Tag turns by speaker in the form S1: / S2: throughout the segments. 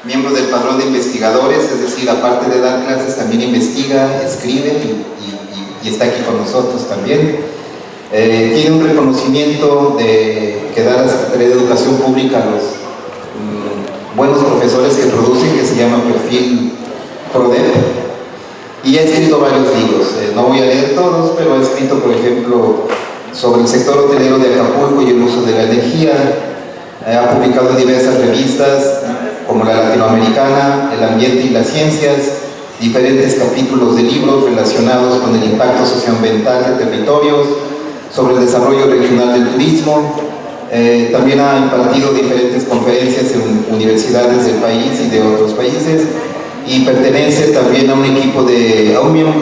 S1: miembro del padrón de investigadores, es decir, aparte de dar clases también investiga, escribe y está aquí con nosotros también. Tiene un reconocimiento que da la Secretaría de Educación Pública a los buenos profesores que producen, que se llama Perfil PRODEP, y ha escrito varios libros. No voy a leer todos, pero ha escrito, por ejemplo, sobre el sector hotelero de Acapulco y el uso de la energía. Ha publicado en diversas revistas como La Latinoamericana, El Ambiente y las Ciencias, diferentes capítulos de libros relacionados con el impacto socioambiental de territorios, sobre el desarrollo regional del turismo. También ha impartido diferentes conferencias en universidades del país y de otros países, y pertenece también a un equipo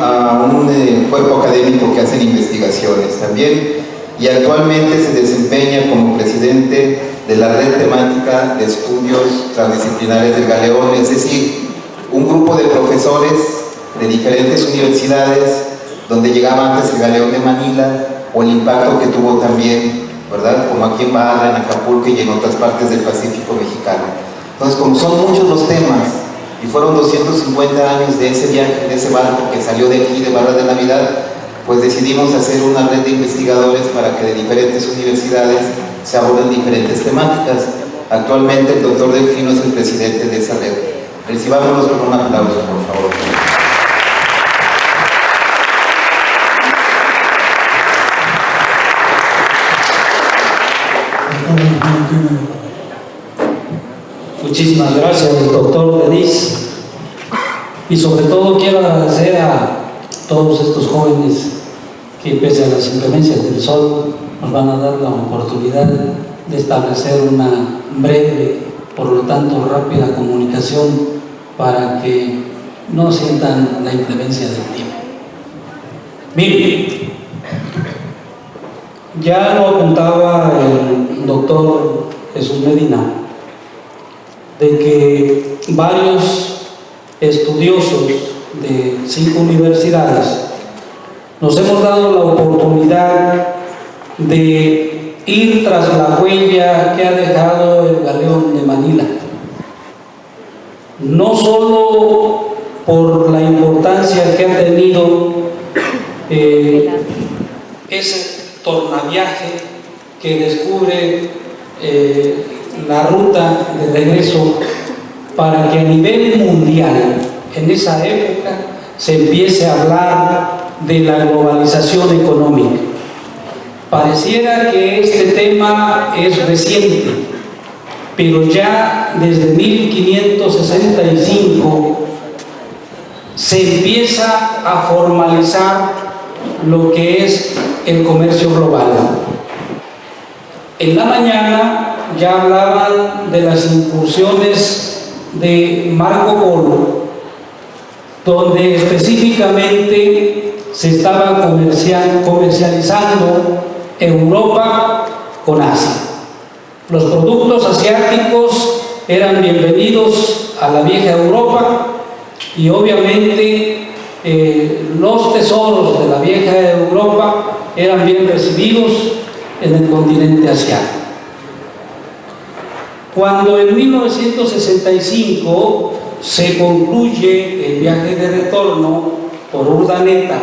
S1: a un cuerpo académico que hacen investigaciones también, y actualmente se desempeña como presidente de la Red Temática de Estudios Transdisciplinares del Galeón, es decir, un grupo de profesores de diferentes universidades donde llegaba antes el Galeón de Manila, o el impacto que tuvo también, ¿verdad?, como aquí en Baja, en Acapulco y en otras partes del Pacífico mexicano. Entonces, como son muchos los temas, y fueron 250 años de ese viaje, de ese barco que salió de aquí, de Barra de Navidad, pues decidimos hacer una red de investigadores para que de diferentes universidades se aborden diferentes temáticas. Actualmente el doctor Delfino es el presidente de esa red. Recibámonos con un aplauso, por favor.
S2: Muchísimas gracias, doctor Denis, y sobre todo quiero agradecer a todos estos jóvenes que, pese a las inclemencias del sol, nos van a dar la oportunidad de establecer una breve, por lo tanto rápida comunicación para que no sientan la inclemencia del tiempo. Miren, ya lo apuntaba el doctor Jesús Medina, de que varios estudiosos de 5 universidades nos hemos dado la oportunidad de ir tras la huella que ha dejado el Galeón de Manila, no solo por la importancia que ha tenido ese tornaviaje que descubre la ruta de regreso para que a nivel mundial en esa época se empiece a hablar de la globalización económica. Pareciera que este tema es reciente, pero ya desde 1565 se empieza a formalizar lo que es el comercio global. En la mañana ya hablaban de las incursiones de Marco Polo, donde específicamente se estaba comercializando Europa con Asia. Los productos asiáticos eran bienvenidos a la vieja Europa, y obviamente los tesoros de la vieja Europa eran bien recibidos en el continente asiático. Cuando en 1965 se concluye el viaje de retorno por Urdaneta,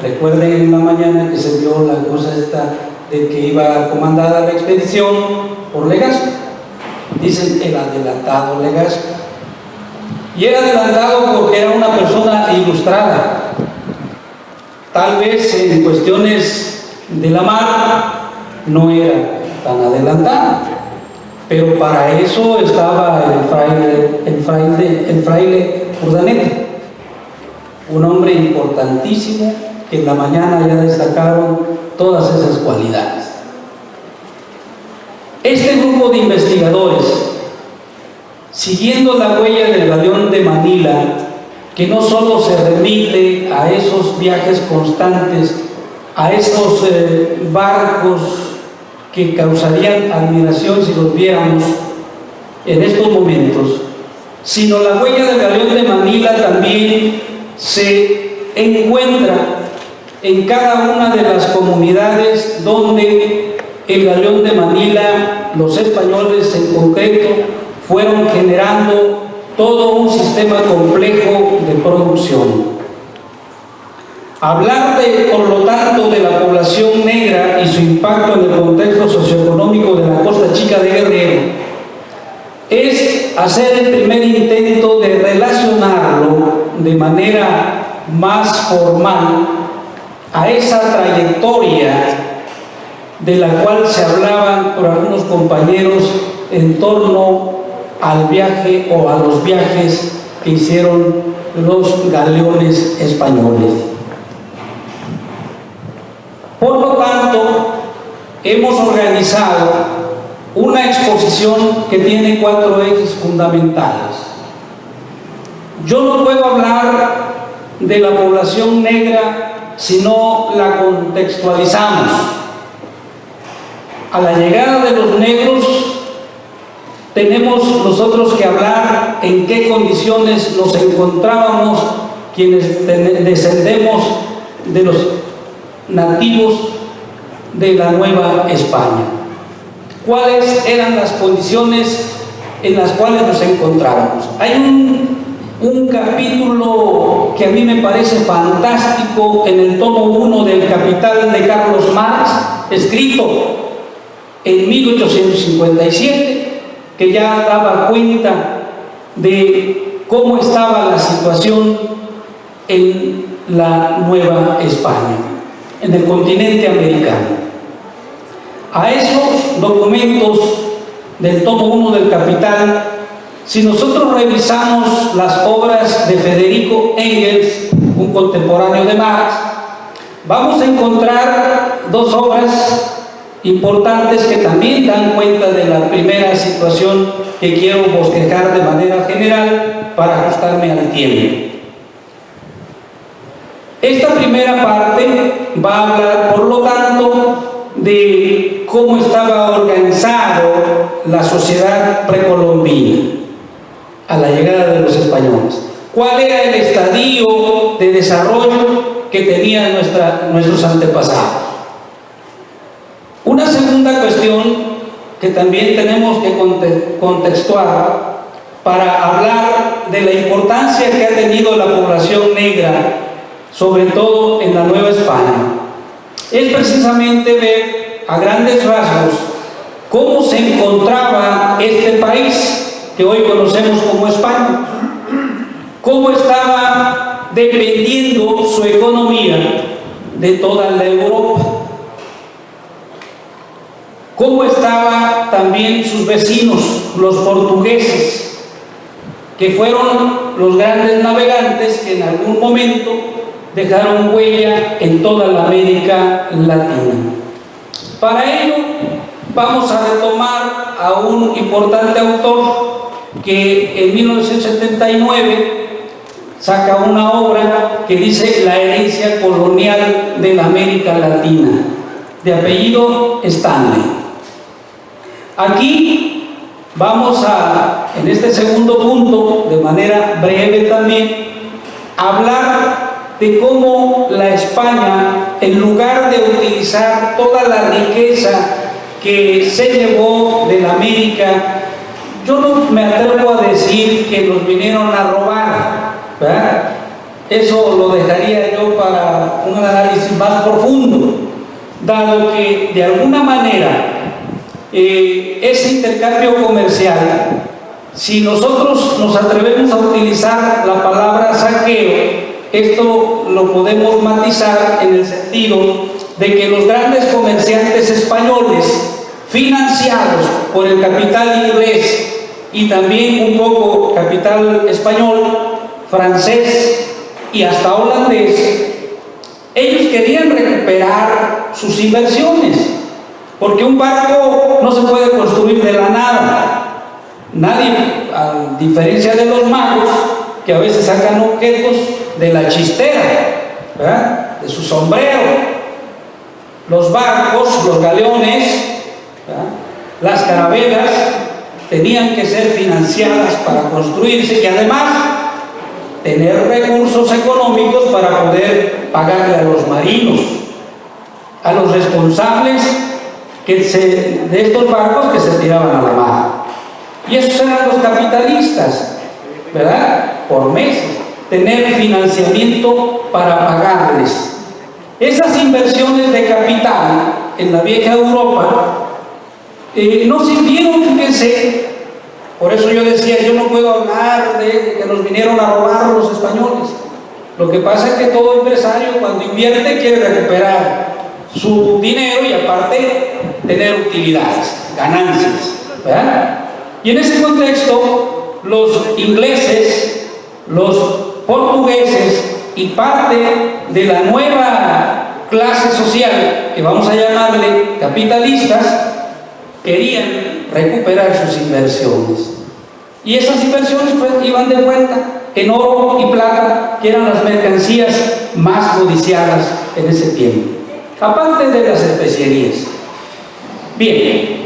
S2: recuerden en la mañana que se vio la cosa esta de que iba comandada la expedición por Legazpi, dicen el adelantado Legazpi, y era adelantado porque era una persona ilustrada, tal vez en cuestiones de la mar no era tan adelantado, pero para eso estaba el fraile Urdaneta, un hombre importantísimo que en la mañana ya destacaron todas esas cualidades. Este grupo de investigadores, siguiendo la huella del Galeón de Manila, que no solo se remite a esos viajes constantes, a esos barcos que causarían admiración si los viéramos en estos momentos, sino la huella del Galeón de Manila también se encuentra en cada una de las comunidades donde el Galeón de Manila, los españoles en concreto, fueron generando todo un sistema complejo de producción. Hablar por lo tanto, de la población negra y su impacto en el contexto socioeconómico de la Costa Chica de Guerrero es hacer el primer intento de relacionarlo de manera más formal a esa trayectoria de la cual se hablaban por algunos compañeros en torno al viaje o a los viajes que hicieron los galeones españoles. Por lo tanto, hemos organizado una exposición que tiene 4 ejes fundamentales. Yo no puedo hablar de la población negra si no la contextualizamos. A la llegada de los negros, tenemos nosotros que hablar en qué condiciones nos encontrábamos quienes descendemos de los nativos de la Nueva España. ¿Cuáles eran las condiciones en las cuales nos encontrábamos? Hay un capítulo que a mí me parece fantástico en el tomo 1 del Capital de Carlos Marx, escrito en 1857, que ya daba cuenta de cómo estaba la situación en la Nueva España, en el continente americano. A esos documentos del tomo 1 del Capital, si nosotros revisamos las obras de Federico Engels, un contemporáneo de Marx, vamos a encontrar 2 obras importantes que también dan cuenta de la primera situación que quiero bosquejar de manera general para ajustarme al tiempo. Esta primera parte va a hablar, por lo tanto, de cómo estaba organizado la sociedad precolombina a la llegada de los españoles. ¿Cuál era el estadio de desarrollo que tenían nuestros antepasados? Una segunda cuestión que también tenemos que contextuar para hablar de la importancia que ha tenido la población negra, sobre todo en la Nueva España, es precisamente ver a grandes rasgos cómo se encontraba este país que hoy conocemos como España, cómo estaba dependiendo su economía de toda la Europa, cómo estaban también sus vecinos, los portugueses, que fueron los grandes navegantes que en algún momento dejaron huella en toda la América Latina. Para ello, vamos a retomar a un importante autor que en 1979 saca una obra que dice La herencia colonial de la América Latina, de apellido Stanley. Aquí vamos a, en este segundo punto, de manera breve también, hablar de cómo la España, en lugar de utilizar toda la riqueza que se llevó de la América, yo no me atrevo a decir que nos vinieron a robar, ¿verdad? Eso lo dejaría yo para un análisis más profundo, dado que de alguna manera ese intercambio comercial, si nosotros nos atrevemos a utilizar la palabra saqueo, esto lo podemos matizar en el sentido de que los grandes comerciantes españoles, financiados por el capital inglés y también un poco capital español, francés y hasta holandés, ellos querían recuperar sus inversiones, porque un barco no se puede construir de la nada. Nadie, a diferencia de los magos, que a veces sacan objetos de la chistera, ¿verdad?, de su sombrero. Los barcos, los galeones, ¿verdad?, las carabelas, tenían que ser financiadas para construirse y además tener recursos económicos para poder pagarle a los marinos, a los responsables de estos barcos que se tiraban a la mar. Y esos eran los capitalistas, ¿verdad? Por meses, tener financiamiento para pagarles. Esas inversiones de capital en la vieja Europa no sirvieron, fíjense. Por eso yo decía, yo no puedo hablar de que nos vinieron a robar los españoles. Lo que pasa es que todo empresario cuando invierte quiere recuperar su dinero y aparte tener utilidades, ganancias, ¿verdad? Y en ese contexto, los ingleses, los portugueses y parte de la nueva clase social, que vamos a llamarle capitalistas, querían recuperar sus inversiones. Y esas inversiones pues iban de vuelta en oro y plata, que eran las mercancías más codiciadas en ese tiempo, aparte de las especierías. Bien,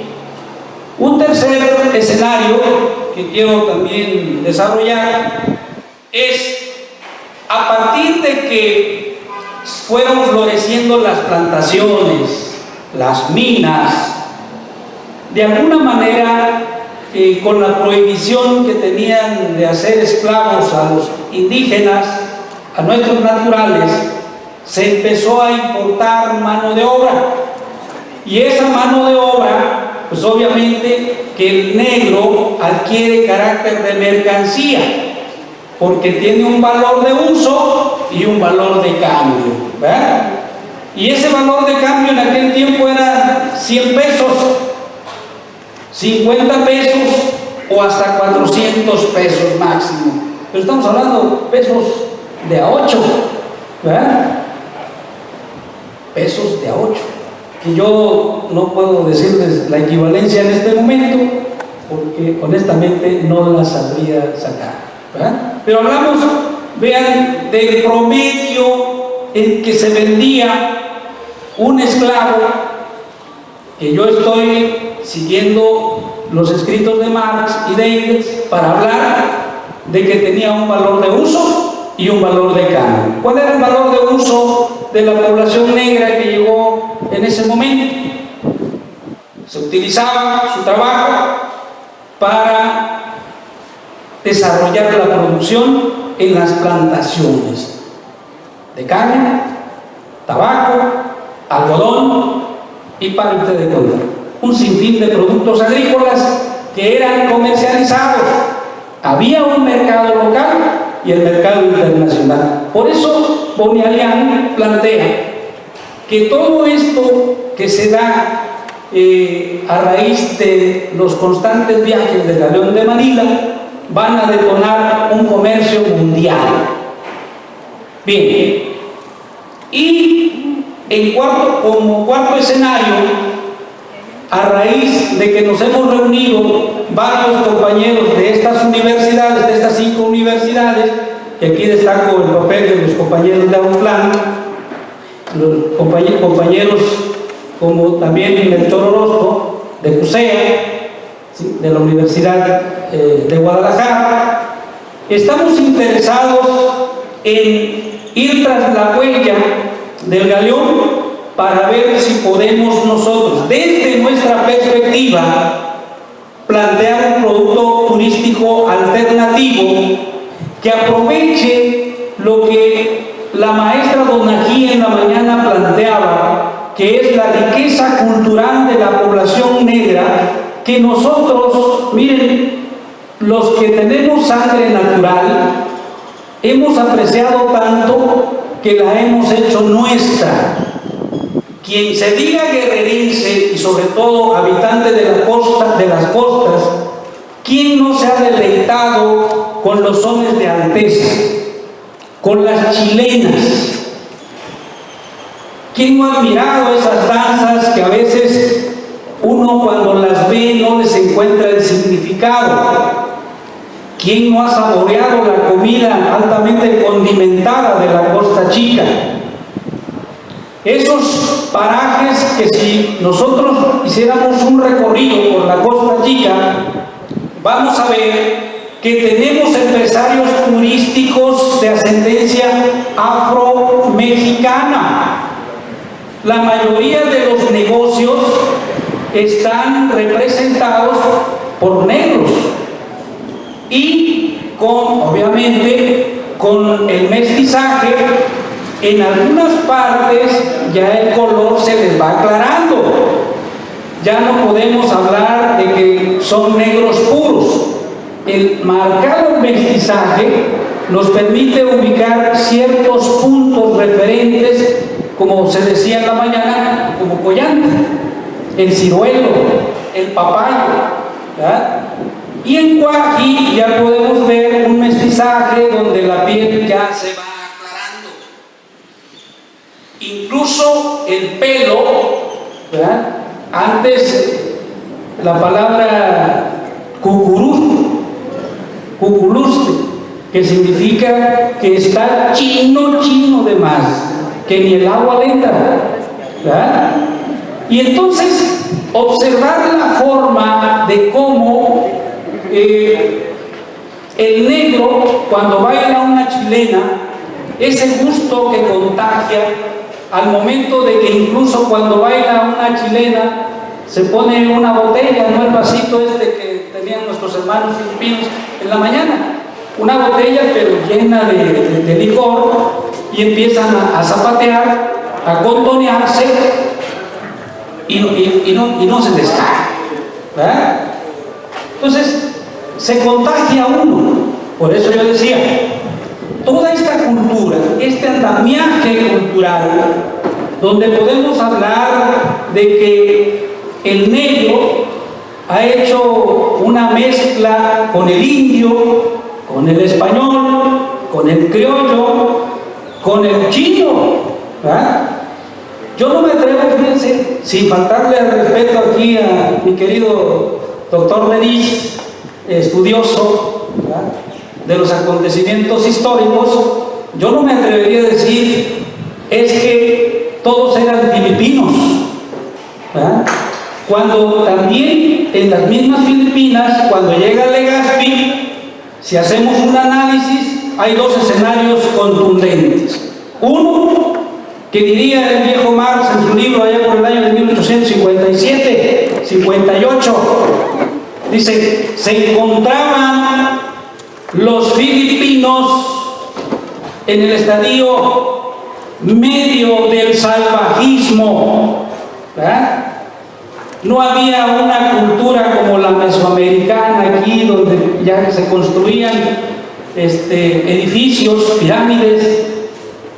S2: un tercer escenario que quiero también desarrollar es a partir de que fueron floreciendo las plantaciones, las minas, de alguna manera con la prohibición que tenían de hacer esclavos a los indígenas, a nuestros naturales, se empezó a importar mano de obra. Y esa mano de obra, pues obviamente que el negro adquiere carácter de mercancía, porque tiene un valor de uso y un valor de cambio, ¿verdad? Y ese valor de cambio en aquel tiempo era 100 pesos, 50 pesos o hasta 400 pesos máximo. Pero estamos hablando pesos de a 8, ¿verdad? Pesos de a 8. Que yo no puedo decirles la equivalencia en este momento, porque honestamente no la sabría sacar, ¿verdad? Pero hablamos, vean, del promedio en que se vendía un esclavo, que yo estoy siguiendo los escritos de Marx y de Engels para hablar de que tenía un valor de uso y un valor de cambio. ¿Cuál era el valor de uso de la población negra que llegó en ese momento? Se utilizaba su trabajo para desarrollar la producción en las plantaciones de caña, tabaco, algodón y para usted de contar un sinfín de productos agrícolas que eran comercializados. Había un mercado local y el mercado internacional. Por eso Bonialian plantea que todo esto que se da a raíz de los constantes viajes de Galeón de Manila van a detonar un comercio mundial. Bien, y como cuarto escenario, a raíz de que nos hemos reunido varios compañeros de estas universidades, de estas 5 universidades, y aquí destaco el papel de los compañeros de Autlán, los compañeros como también Melchor Orozco, de CUSEA, ¿sí?, de la Universidad de Guadalajara, estamos interesados en ir tras la huella del galeón para ver si podemos nosotros, desde nuestra perspectiva, plantear un producto turístico alternativo que aproveche lo que la maestra Donají en la mañana planteaba, que es la riqueza cultural de la población negra, que nosotros, miren, los que tenemos sangre natural, hemos apreciado tanto que la hemos hecho nuestra. Quien se diga guerrerense y sobre todo habitante de la costa, de las costas, ¿quién no se ha deleitado con los sones de Alteza, con las chilenas? ¿Quién no ha admirado esas danzas que a veces uno cuando las ve no les encuentra el significado? ¿Quién no ha saboreado la comida altamente condimentada de la Costa Chica? Esos parajes que si nosotros hiciéramos un recorrido por la Costa Chica, vamos a ver que tenemos empresarios turísticos de ascendencia afro-mexicana. La mayoría de los negocios están representados por negros. y obviamente con el mestizaje, en algunas partes ya el color se les va aclarando. Ya no podemos hablar de que son negros puros. El marcado mestizaje nos permite ubicar ciertos puntos referentes, como se decía en la mañana, como collante, el ciruelo, el papayo, ¿verdad? Y en Cuaji ya podemos ver un mestizaje donde la piel ya se va aclarando. Incluso el pelo, ¿verdad? Antes la palabra cucuruste, que significa que está chino de más, que ni el agua le entra, ¿verdad? Y entonces observar la forma de cómo el negro, cuando baila una chilena, ese gusto que contagia, al momento de que incluso cuando baila una chilena se pone una botella, no el vasito que tenían nuestros hermanos filipinos en la mañana, una botella pero llena de licor, y empiezan a zapatear, a contonearse, y no se les cae, ¿verdad? Entonces se contagia uno. Por eso yo decía, toda esta cultura, este andamiaje cultural, donde podemos hablar de que el negro ha hecho una mezcla con el indio, con el español, con el criollo, con el chino, ¿verdad? Yo no me atrevo, fíjense, sin faltarle al respeto aquí a mi querido doctor Denis, estudioso, ¿verdad?, de los acontecimientos históricos, yo no me atrevería a decir es que todos eran filipinos, ¿verdad? Cuando también en las mismas Filipinas, cuando llega Legazpi, si hacemos un análisis, hay dos escenarios contundentes. Uno, que diría el viejo Marx en su libro allá por el año de 1857, 58, dice, se encontraban los filipinos en el estadio medio del salvajismo, ¿verdad? No había una cultura como la mesoamericana aquí, donde ya se construían edificios, pirámides,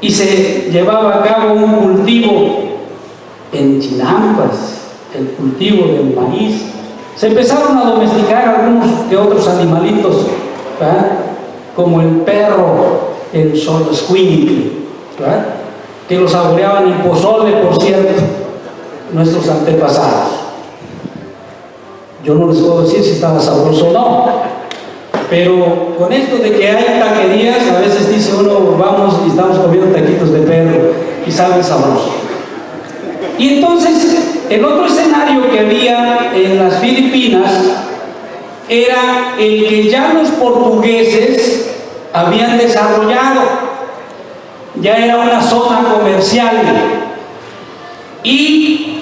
S2: y se llevaba a cabo un cultivo en chinampas, el cultivo del maíz. Se empezaron a domesticar algunos que otros animalitos, ¿verdad?, como el perro, el xoloitzcuintle, ¿verdad?, que lo saboreaban en pozole, por cierto, nuestros antepasados. Yo no les puedo decir si estaba sabroso o no, pero con esto de que hay taquerías, a veces dice uno, vamos y estamos comiendo taquitos de perro y saben sabroso. Y entonces, el otro escenario que había en las Filipinas era el que ya los portugueses habían desarrollado. Ya era una zona comercial. Y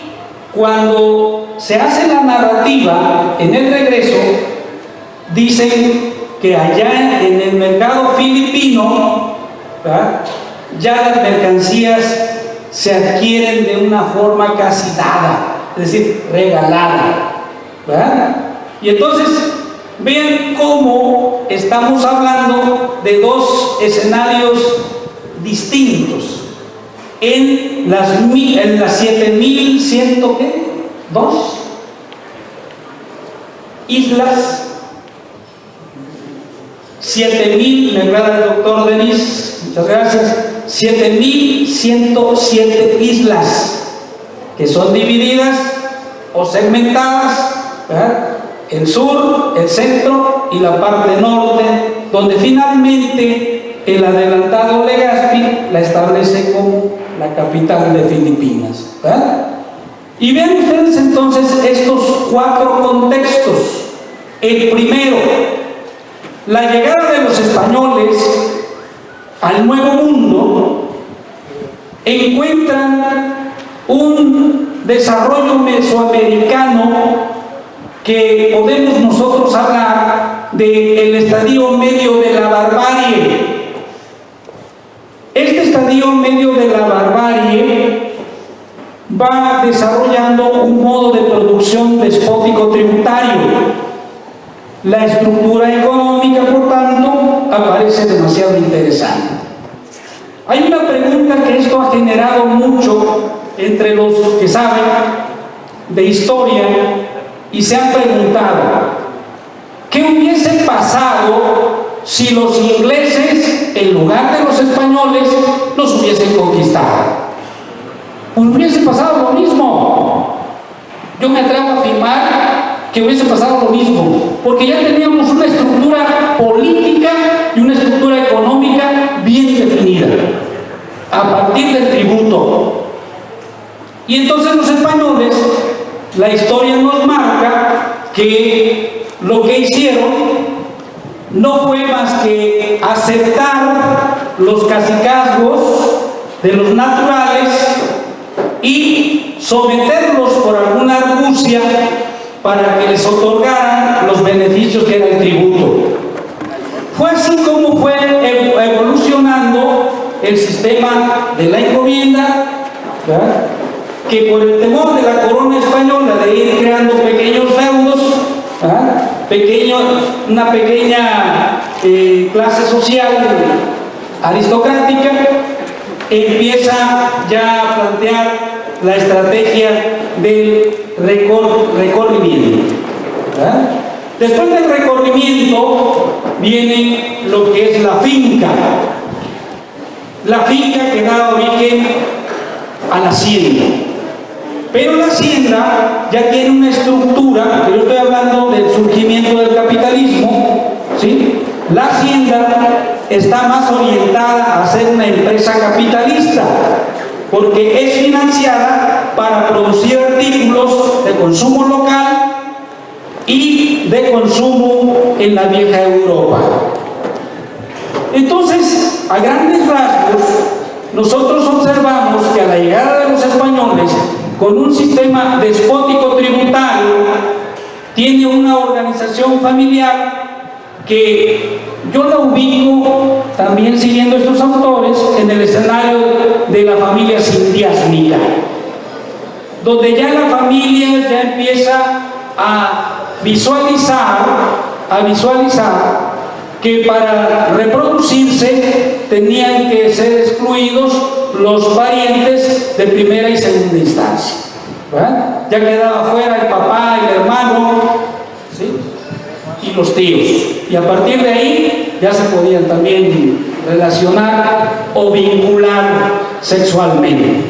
S2: cuando se hace la narrativa en el regreso, dicen que allá en el mercado filipino, ¿verdad?, ya las mercancías se adquieren de una forma casi dada, es decir, regalada, ¿verdad? Y entonces vean cómo estamos hablando de dos escenarios distintos. En las 7.102 islas, 7.000, me aclara el doctor Denis, muchas gracias, 7.107 islas que son divididas o segmentadas, ¿verdad?, el sur, el centro y la parte norte, donde finalmente el adelantado Legazpi la establece como la capital de Filipinas, ¿verdad? Y vean ustedes entonces estos cuatro contextos. El primero, la llegada de los españoles al Nuevo Mundo, encuentran un desarrollo mesoamericano que podemos nosotros hablar del estadio medio de la barbarie. Este estadio medio de la barbarie va desarrollando un modo de producción despótico tributario. La estructura económica, por tanto, aparece demasiado interesante. Hay una pregunta que esto ha generado mucho entre los que saben de historia y se han preguntado: ¿qué hubiese pasado si los ingleses, en lugar de los españoles, nos hubiesen conquistado? Pues hubiese pasado lo mismo. Yo me atrevo a afirmar que hubiese pasado lo mismo, porque ya teníamos una estructura política y una estructura económica bien definida, a partir del tributo. Y entonces los españoles, la historia nos marca que lo que hicieron no fue más que aceptar los cacicazgos de los naturales y someterlos por alguna argucia para que les otorgaran los beneficios que era el tributo. Fue así como fue evolucionando el sistema de la encomienda, ¿verdad?, que por el temor de la corona española de ir creando pequeños feudos, una pequeña clase social aristocrática, empieza ya a plantear la estrategia del recorrimiento. Después del recorrimiento viene lo que es la finca. La finca que da origen a la hacienda. Pero la hacienda ya tiene una estructura, que yo estoy hablando del surgimiento del capitalismo, ¿sí? La hacienda está más orientada a ser una empresa capitalista, porque es financiada para producir artículos de consumo local y de consumo en la vieja Europa. Entonces, a grandes rasgos, nosotros observamos que a la llegada de los españoles, con un sistema despótico tributario, tiene una organización familiar que yo la ubico, también siguiendo estos autores, en el escenario de la familia sindiásmica, donde ya la familia ya empieza a visualizar que para reproducirse tenían que ser excluidos los parientes de primera y segunda instancia, ¿verdad? Ya quedaba fuera el papá, el hermano, ¿sí?, y los tíos, y a partir de ahí ya se podían también relacionar o vincular sexualmente.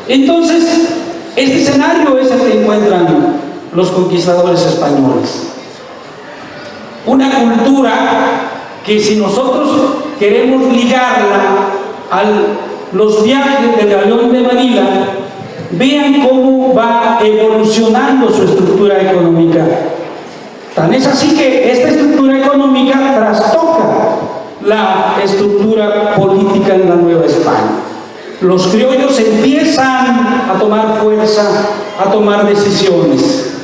S2: Entonces, este escenario es el que encuentran los conquistadores españoles. Una cultura que, si nosotros queremos ligarla a los viajes del Galeón de Manila, vean cómo va evolucionando su estructura económica. Tan es así que esta estructura económica trastoca la estructura política en la Nueva España. Los criollos empiezan a tomar fuerza, a tomar decisiones.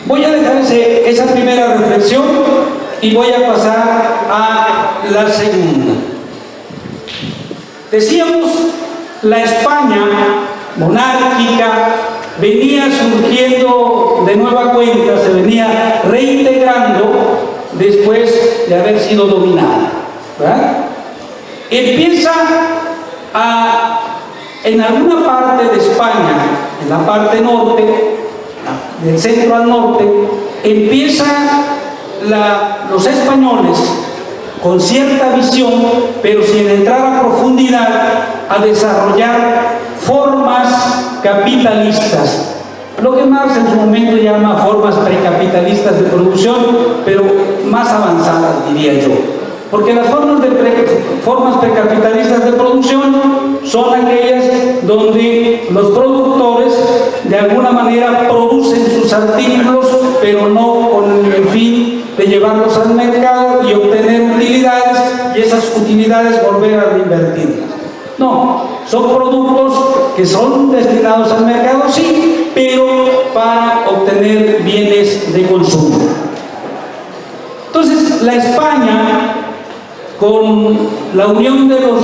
S2: Voy a dejar esa primera reflexión y voy a pasar a la segunda. Decíamos, la España monárquica venía surgiendo de nueva cuenta, se venía reintegrando después de haber sido dominada, ¿verdad? Empieza en alguna parte de España, en la parte norte, del centro al norte, empiezan los españoles con cierta visión, pero sin entrar a profundidad, a desarrollar formas capitalistas, lo que Marx en su momento llama formas precapitalistas de producción, pero más avanzadas, diría yo, porque las formas precapitalistas de producción son aquellas donde los productores de alguna manera producen sus artículos, pero no con el fin de llevarlos al mercado y obtener utilidades, y esas utilidades volver a reinvertirlas. No, son productos que son destinados al mercado, sí, pero para obtener bienes de consumo. Entonces, la España, con la unión de los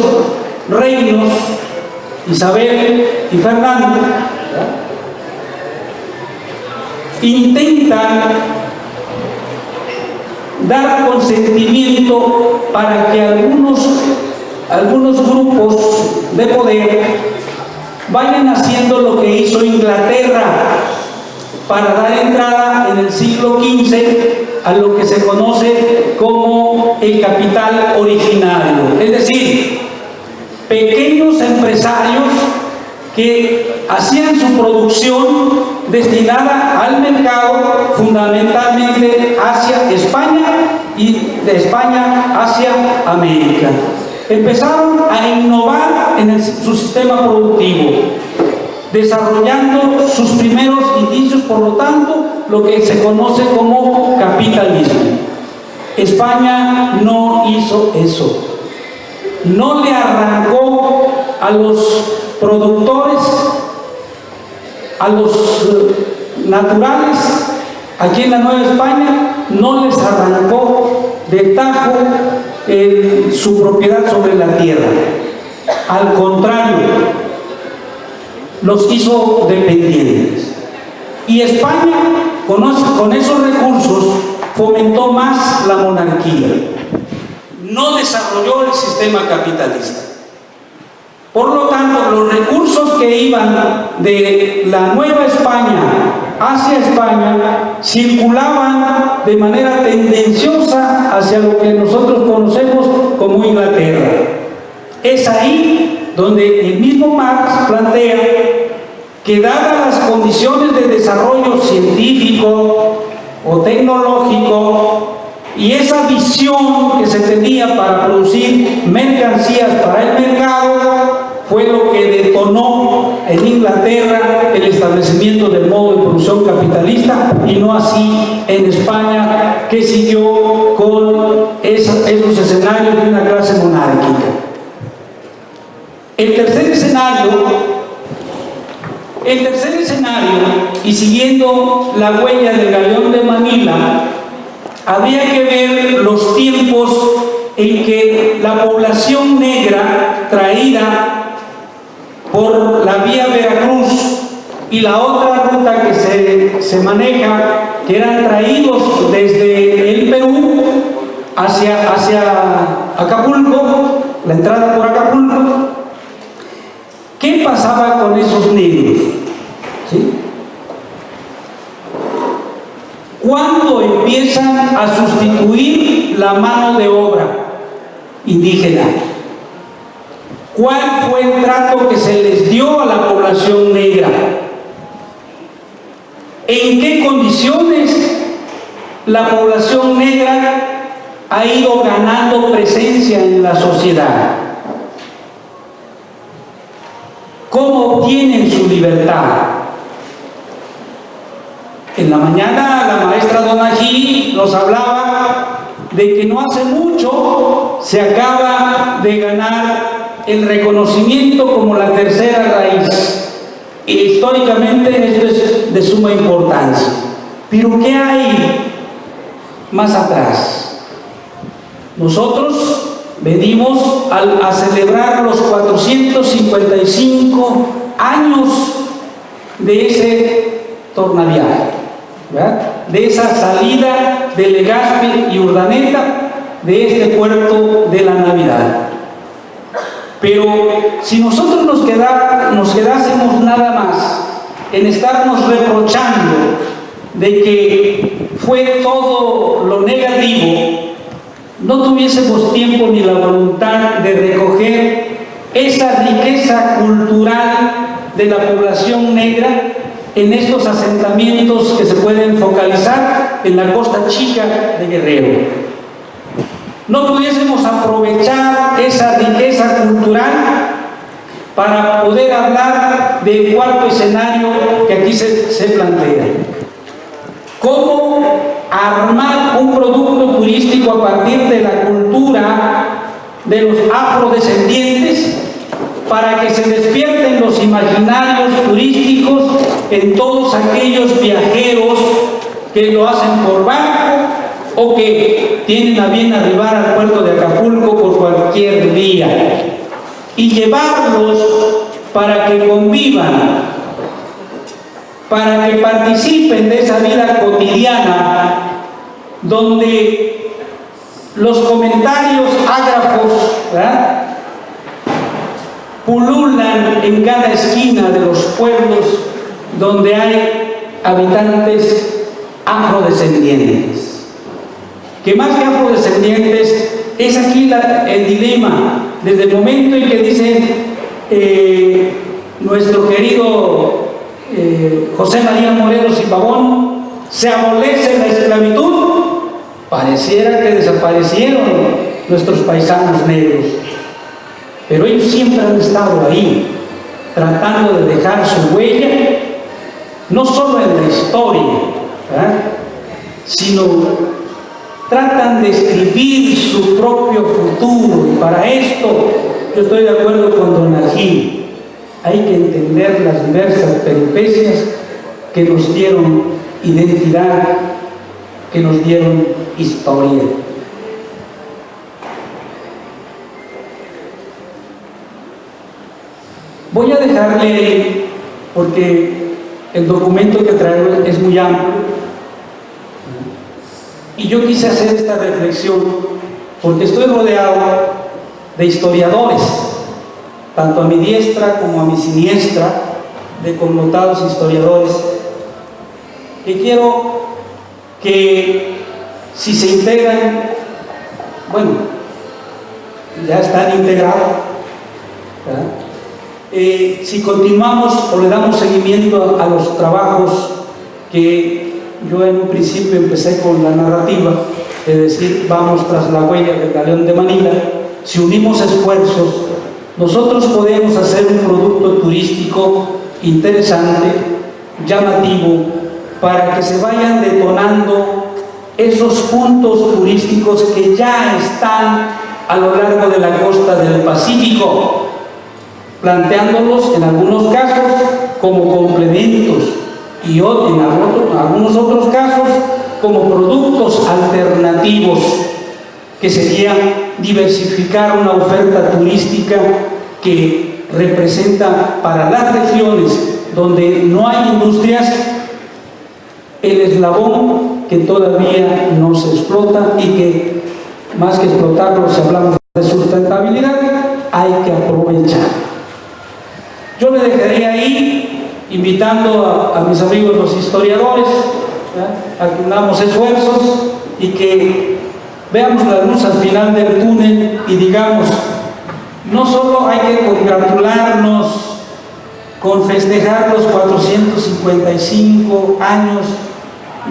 S2: reinos, Isabel y Fernando, intentan dar consentimiento para que algunos grupos de poder vayan haciendo lo que hizo Inglaterra para dar entrada en el siglo XV a lo que se conoce como el capital originario, es decir, pequeños empresarios que hacían su producción destinada al mercado, fundamentalmente hacia España y de España hacia América. Empezaron a innovar en su sistema productivo, desarrollando sus primeros indicios, por lo tanto, lo que se conoce como capitalismo. España no hizo eso. No le arrancó a los productores, a los naturales, aquí en la Nueva España, no les arrancó de tajo su propiedad sobre la tierra. Al contrario, los hizo dependientes. Y España, con esos recursos, fomentó más la monarquía. No desarrolló el sistema capitalista. Por lo tanto, los recursos que iban de la Nueva España hacia España circulaban de manera tendenciosa hacia lo que nosotros conocemos como Inglaterra. Es ahí donde el mismo Marx plantea que, dadas las condiciones de desarrollo científico o tecnológico y esa visión que se tenía para producir mercancías para el mercado, fue lo que detonó en Inglaterra el establecimiento del modo de producción capitalista, y no así en España, que siguió con esos escenarios de una clase monárquica. El tercer escenario, y siguiendo la huella del galeón de Manila, había que ver los tiempos en que la población negra traída por la vía Veracruz y la otra ruta que se maneja, que eran traídos desde el Perú hacia Acapulco, la entrada por Acapulco. ¿Qué pasaba con esos negros? ¿Sí? ¿Cuándo empiezan a sustituir la mano de obra indígena? ¿Cuál fue el trato que se les dio a la población negra? ¿En qué condiciones la población negra ha ido ganando presencia en la sociedad? ¿Cómo obtienen su libertad? En la mañana la maestra Donají nos hablaba de que no hace mucho se acaba de ganar el reconocimiento como la tercera raíz. Históricamente esto es de suma importancia. Pero ¿qué hay más atrás? Nosotros venimos a celebrar los 455 años de ese tornaviaje, ¿verdad? De esa salida de Legazpi y Urdaneta de este puerto de la Navidad. Pero si nosotros nos quedásemos nada más en estarnos reprochando de que fue todo lo negativo, no tuviésemos tiempo ni la voluntad de recoger esa riqueza cultural de la población negra en estos asentamientos que se pueden focalizar en la Costa Chica de Guerrero. No pudiésemos aprovechar esa riqueza cultural para poder hablar del cuarto escenario que aquí se plantea. ¿Cómo armar un producto turístico a partir de la cultura de los afrodescendientes para que se despierten los imaginarios turísticos en todos aquellos viajeros que lo hacen por barco o que tienen a bien arribar al puerto de Acapulco por cualquier vía, y llevarlos para que convivan, para que participen de esa vida cotidiana donde los comentarios ágrafos, ¿verdad?, pululan en cada esquina de los pueblos donde hay habitantes afrodescendientes. Que más que afrodescendientes, es aquí el dilema, desde el momento en que dicen nuestro querido José María Morelos y Pavón, se abolece la esclavitud, pareciera que desaparecieron nuestros paisanos negros, pero ellos siempre han estado ahí, tratando de dejar su huella, no solo en la historia, ¿verdad?, sino tratan de escribir su propio futuro. Y para esto yo estoy de acuerdo con don Ají. Hay que entender las diversas peripecias que nos dieron identidad, que nos dieron historia. Voy a dejarle, porque el documento que traigo es muy amplio, y yo quise hacer esta reflexión porque estoy rodeado de historiadores, tanto a mi diestra como a mi siniestra, de connotados historiadores, que quiero que, si se integran, bueno, ya están integrados, ¿verdad?, si continuamos o le damos seguimiento a los trabajos que yo en un principio empecé con la narrativa, de decir, vamos tras la huella del Galeón de Manila, si unimos esfuerzos, nosotros podemos hacer un producto turístico interesante, llamativo, para que se vayan detonando esos puntos turísticos que ya están a lo largo de la costa del Pacífico, planteándolos en algunos casos como complementos y en algunos otros casos como productos alternativos, que sería diversificar una oferta turística que representa para las regiones donde no hay industrias el eslabón que todavía no se explota, y que más que explotarlo, si hablamos de sustentabilidad, hay que aprovechar. Yo le dejaré ahí, invitando a mis amigos los historiadores, ¿verdad?, a que unamos esfuerzos y que veamos la luz al final del túnel y digamos, no solo hay que congratularnos con festejar los 455 años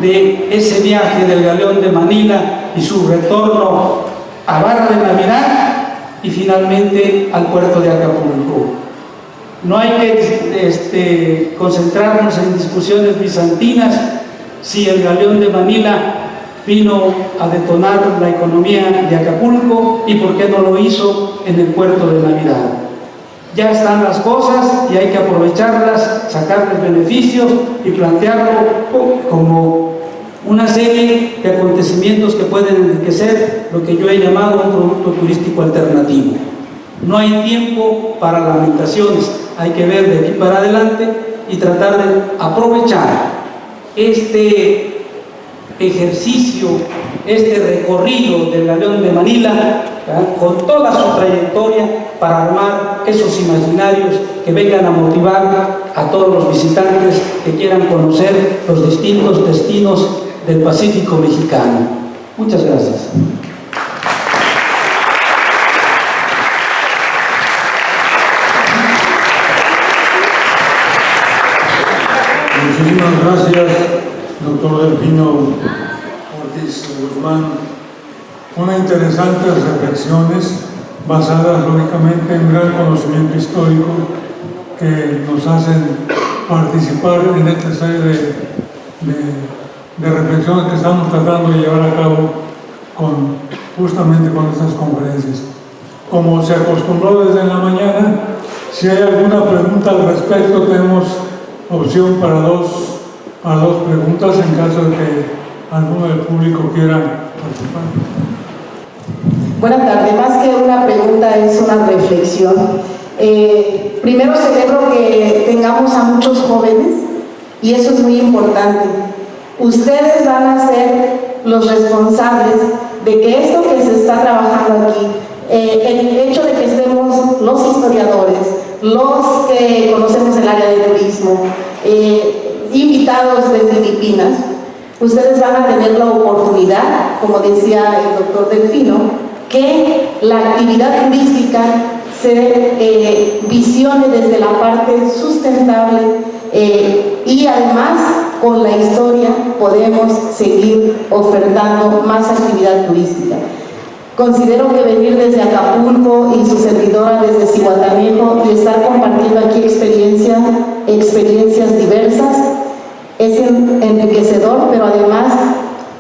S2: de ese viaje del Galeón de Manila y su retorno a Barra de Navidad y finalmente al puerto de Acapulco. No hay que concentrarnos en discusiones bizantinas, si el Galeón de Manila vino a detonar la economía de Acapulco y por qué no lo hizo en el puerto de Navidad. Ya están las cosas y hay que aprovecharlas, sacarles beneficios y plantearlo como una serie de acontecimientos que pueden enriquecer lo que yo he llamado un producto turístico alternativo. No hay tiempo para lamentaciones, hay que ver de aquí para adelante y tratar de aprovechar este ejercicio, este recorrido del Galeón de Manila, ¿verdad?, con toda su trayectoria, para armar esos imaginarios que vengan a motivar a todos los visitantes que quieran conocer los distintos destinos del Pacífico mexicano. Muchas gracias.
S3: Muchísimas gracias, doctor Delfino Ortiz Guzmán. Unas interesantes reflexiones basadas lógicamente en gran conocimiento histórico que nos hacen participar en esta serie de reflexiones que estamos tratando de llevar a cabo justamente con estas conferencias. Como se acostumbró desde la mañana, si hay alguna pregunta al respecto, tenemos opción para a 2 preguntas en caso de que alguno del público quiera participar.
S4: Buenas tardes, más que una pregunta es una reflexión. Primero celebro que tengamos a muchos jóvenes y eso es muy importante. Ustedes van a ser los responsables de que esto que se está trabajando aquí, el hecho de que estemos los historiadores, los que conocemos el área de turismo, invitados de Filipinas, ustedes van a tener la oportunidad, como decía el doctor Delfino, que la actividad turística se visione desde la parte sustentable y además con la historia podemos seguir ofertando más actividad turística. Considero que venir desde Acapulco y su servidora desde Zihuatanejo y estar compartiendo aquí experiencias diversas es enriquecedor, pero además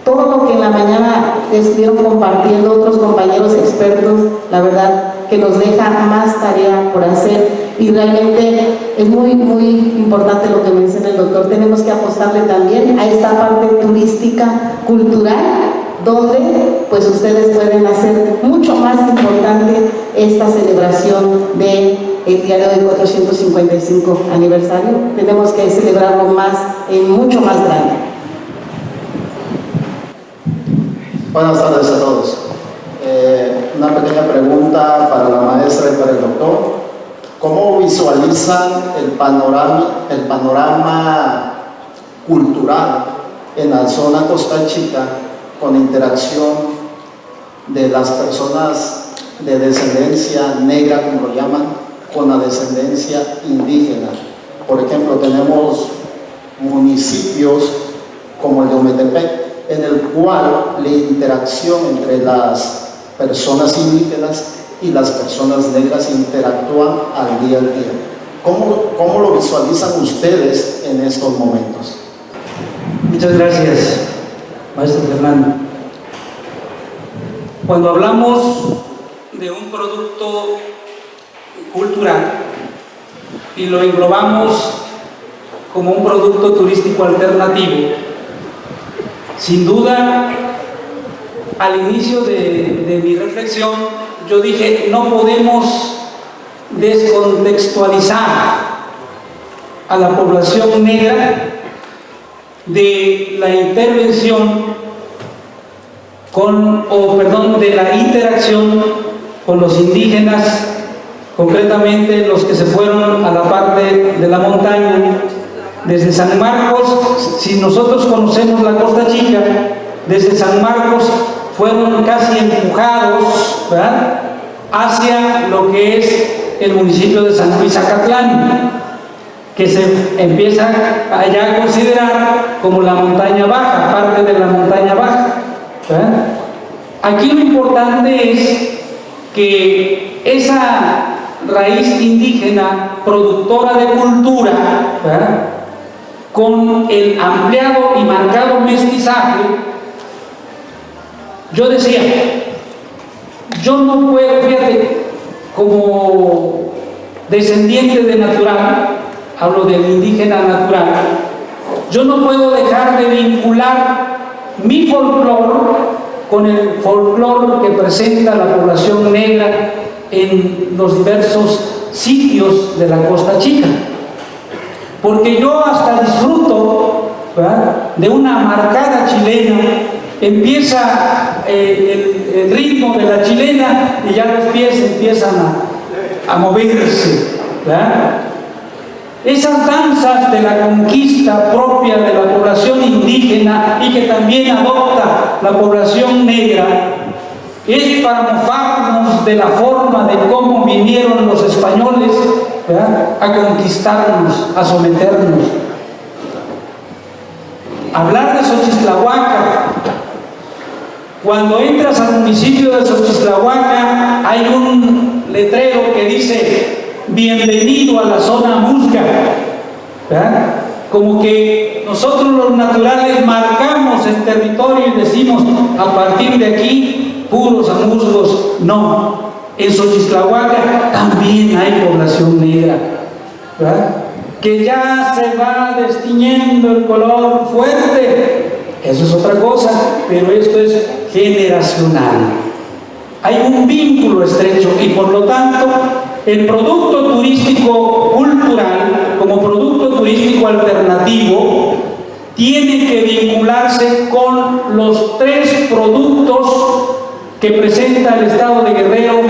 S4: todo lo que en la mañana estuvieron compartiendo otros compañeros expertos, la verdad que nos deja más tarea por hacer y realmente es muy importante lo que menciona el doctor. Tenemos que apostarle también a esta parte turística, cultural, donde pues ustedes pueden hacer mucho más importante esta celebración del diario del 455 aniversario. Tenemos que celebrarlo mucho más grande.
S5: Buenas tardes a todos. Una pequeña pregunta para la maestra y para el doctor. ¿Cómo visualizan el panorama cultural en la zona Costa Chica con interacción de las personas de descendencia negra, como lo llaman, con la descendencia indígena? Por ejemplo, tenemos municipios como el de Ometepec, en el cual la interacción entre las personas indígenas y las personas negras interactúan al día. ¿Cómo lo visualizan ustedes en estos momentos?
S2: Muchas gracias, maestro Fernando. Cuando hablamos de un producto cultural y lo englobamos como un producto turístico alternativo, sin duda, al inicio de mi reflexión, yo dije, no podemos descontextualizar a la población negra de la intervención de la interacción con los indígenas, concretamente los que se fueron a la parte de la montaña. Desde San Marcos, si nosotros conocemos la Costa Chica, desde San Marcos fueron casi empujados, ¿verdad?, hacia lo que es el municipio de San Luis Acatlán, que se empieza allá a considerar como la montaña baja, parte de la montaña baja, ¿verdad? Aquí lo importante es que esa raíz indígena productora de cultura, ¿verdad?, con el ampliado y marcado mestizaje, yo decía, yo no puedo, fíjate, como descendiente de natural, hablo del indígena natural, yo no puedo dejar de vincular mi folclore con el folclore que presenta la población negra en los diversos sitios de la Costa Chica. Porque yo hasta disfruto, ¿verdad?, de una marcada chilena. Empieza el ritmo de la chilena y ya los pies empiezan a moverse, ¿verdad? Esas danzas de la conquista propia de la población indígena y que también adopta la población negra, es para mofarnos de la forma de cómo vinieron los españoles, ¿verdad?, a conquistarnos, a someternos. Hablar de Xochitlahuaca, cuando entras al municipio de Xochitlahuaca hay un letrero que dice bienvenido a la zona musga, ¿verdad? Como que nosotros los naturales marcamos el territorio y decimos a partir de aquí puros musgos. No, en Xochitlahuaca también hay población negra, ¿verdad? que ya se va destiñendo el color fuerte, eso es otra cosa, pero esto es generacional. Hay un vínculo estrecho y por lo tanto el producto turístico cultural como producto turístico alternativo tiene que vincularse con los 3 productos que presenta el Estado de Guerrero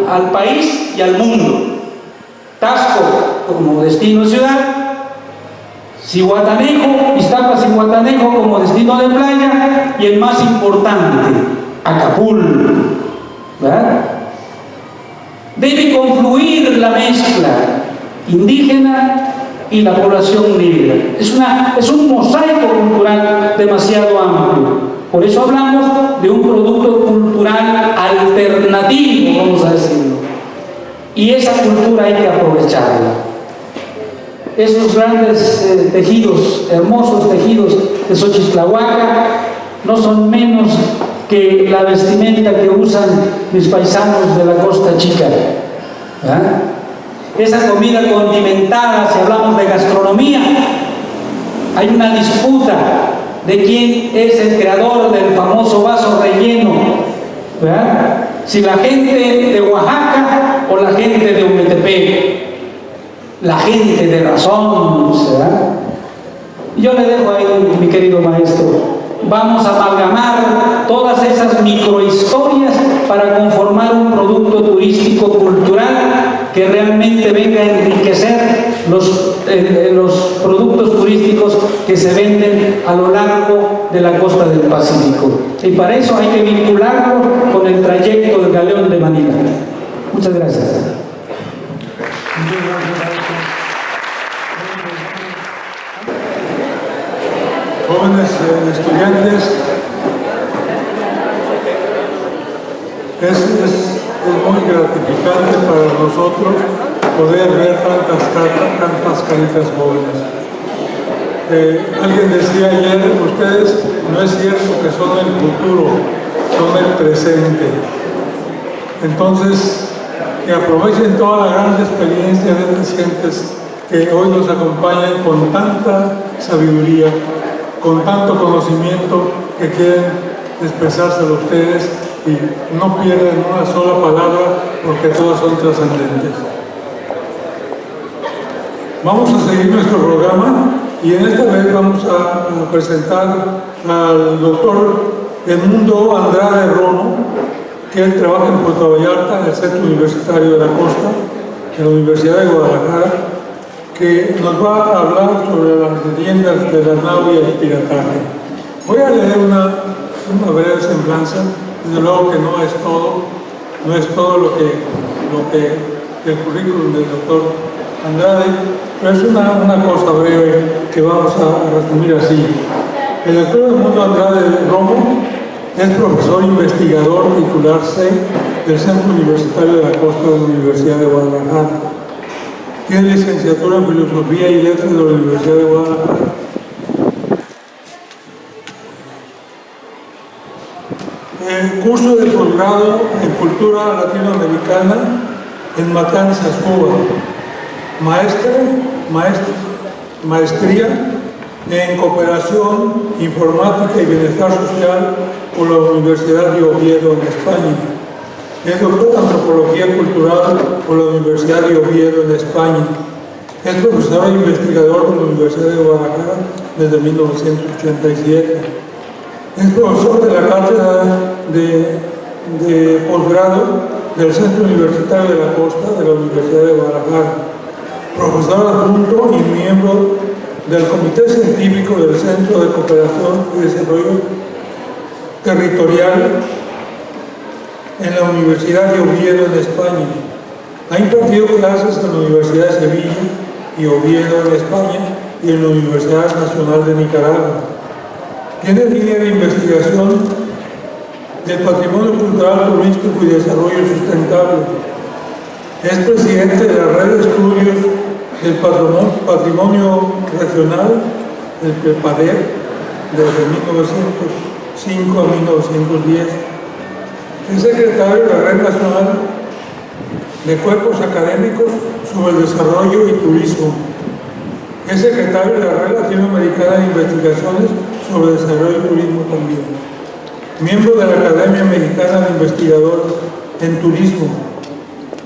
S2: al país y al mundo. Taxco como destino ciudad, Zihuatanejo, Iztapa-Zihuatanejo como destino de playa y el más importante, Acapulco, ¿verdad? Debe confluir la mezcla indígena y la población negra. Es un mosaico cultural demasiado amplio. Por eso hablamos de un producto cultural alternativo, vamos a decirlo. Y esa cultura hay que aprovecharla. Esos grandes tejidos, hermosos tejidos de Xochitlahuaca, no son menos que la vestimenta que usan mis paisanos de la Costa Chica. ¿Ah? Esa comida condimentada, si hablamos de gastronomía, hay una disputa de quién es el creador del famoso vaso relleno, ¿verdad? Si la gente de Oaxaca o la gente de Ometepec, la gente de razón, ¿verdad? Yo le dejo ahí, mi querido maestro, vamos a amalgamar todas esas microhistorias para conformar un producto turístico cultural que realmente venga a enriquecer los productos turísticos que se venden a lo largo de la costa del Pacífico. Y para eso hay que vincularlo con el trayecto del Galeón de Manila. Muchas gracias.
S3: Jóvenes estudiantes, es muy gratificante para nosotros poder ver tantas caritas jóvenes. Alguien decía ayer, ustedes no es cierto que son el futuro, son el presente. Entonces, que aprovechen toda la gran experiencia de estas gentes que hoy nos acompañan con tanta sabiduría, con tanto conocimiento que quieren expresárselo a ustedes y no pierden una sola palabra porque todas son trascendentes. Vamos a seguir nuestro programa y en esta vez vamos a presentar al doctor Edmundo Andrade Rono, que él trabaja en Puerto Vallarta, en el Centro Universitario de la Costa, en la Universidad de Guadalajara, que nos va a hablar sobre las leyendas de la nao y el pirataje. Voy a leer una breve semblanza, desde luego que no es todo lo que el currículum del doctor Andrade, pero es una cosa breve que vamos a resumir así. El doctor Edmundo Andrade Romo es profesor investigador titular C del Centro Universitario de la Costa de la Universidad de Guadalajara. Tiene licenciatura en Filosofía y Letras de la Universidad de Guadalajara. Curso de posgrado en Cultura Latinoamericana en Matanzas, Cuba. Maestría en Cooperación, Informática y Bienestar Social por la Universidad de Oviedo en España. Es doctor en Antropología Cultural por la Universidad de Oviedo en España. Es profesor e investigador de la Universidad de Guadalajara desde 1987. Es profesor de la Cátedra de Posgrado del Centro Universitario de la Costa de la Universidad de Guadalajara. Profesor adjunto y miembro del Comité Científico del Centro de Cooperación y Desarrollo Territorial en la Universidad de Oviedo en España. Ha impartido clases en la Universidad de Sevilla y Oviedo en España y en la Universidad Nacional de Nicaragua. Tiene línea de investigación del patrimonio cultural, turístico y desarrollo sustentable. Es presidente de la Red de Estudios del Patrimonio Regional, el PEPADER, desde 1905 a 1910. Es secretario de la Red Nacional de Cuerpos Académicos sobre el Desarrollo y Turismo Es secretario de la Red Latinoamericana de Investigaciones sobre Desarrollo y Turismo también. Miembro de la Academia Mexicana de Investigadores en Turismo.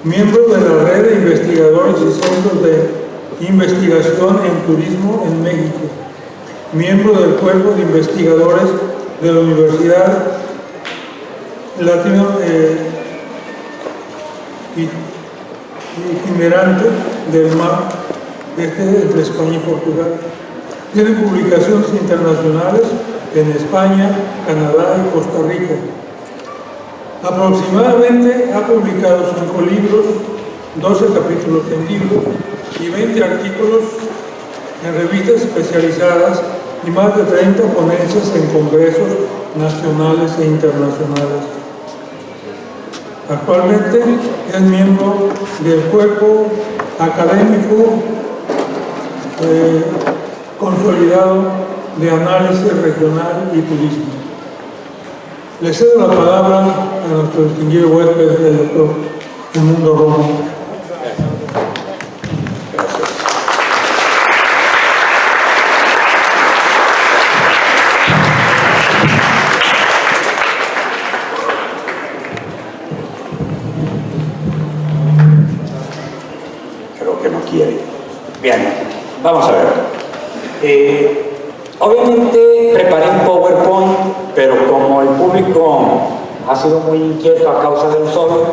S3: Miembro de la Red de Investigadores y Centros de Investigación en Turismo en México. Miembro del Cuerpo de Investigadores de la Universidad Itinerante del Mar, entre España y Portugal. Tiene publicaciones internacionales en España, Canadá y Costa Rica. Aproximadamente ha publicado 5 libros, 12 capítulos en libros y 20 artículos en revistas especializadas y más de 30 ponencias en congresos nacionales e internacionales. Actualmente es miembro del cuerpo académico consolidado de análisis regional y turismo. Le cedo la palabra a nuestro distinguido huésped, el doctor Edmundo Romo.
S6: Creo que no quiere. Bien, vamos a ver. Obviamente preparé un PowerPoint, pero como el público ha sido muy inquieto a causa del sol,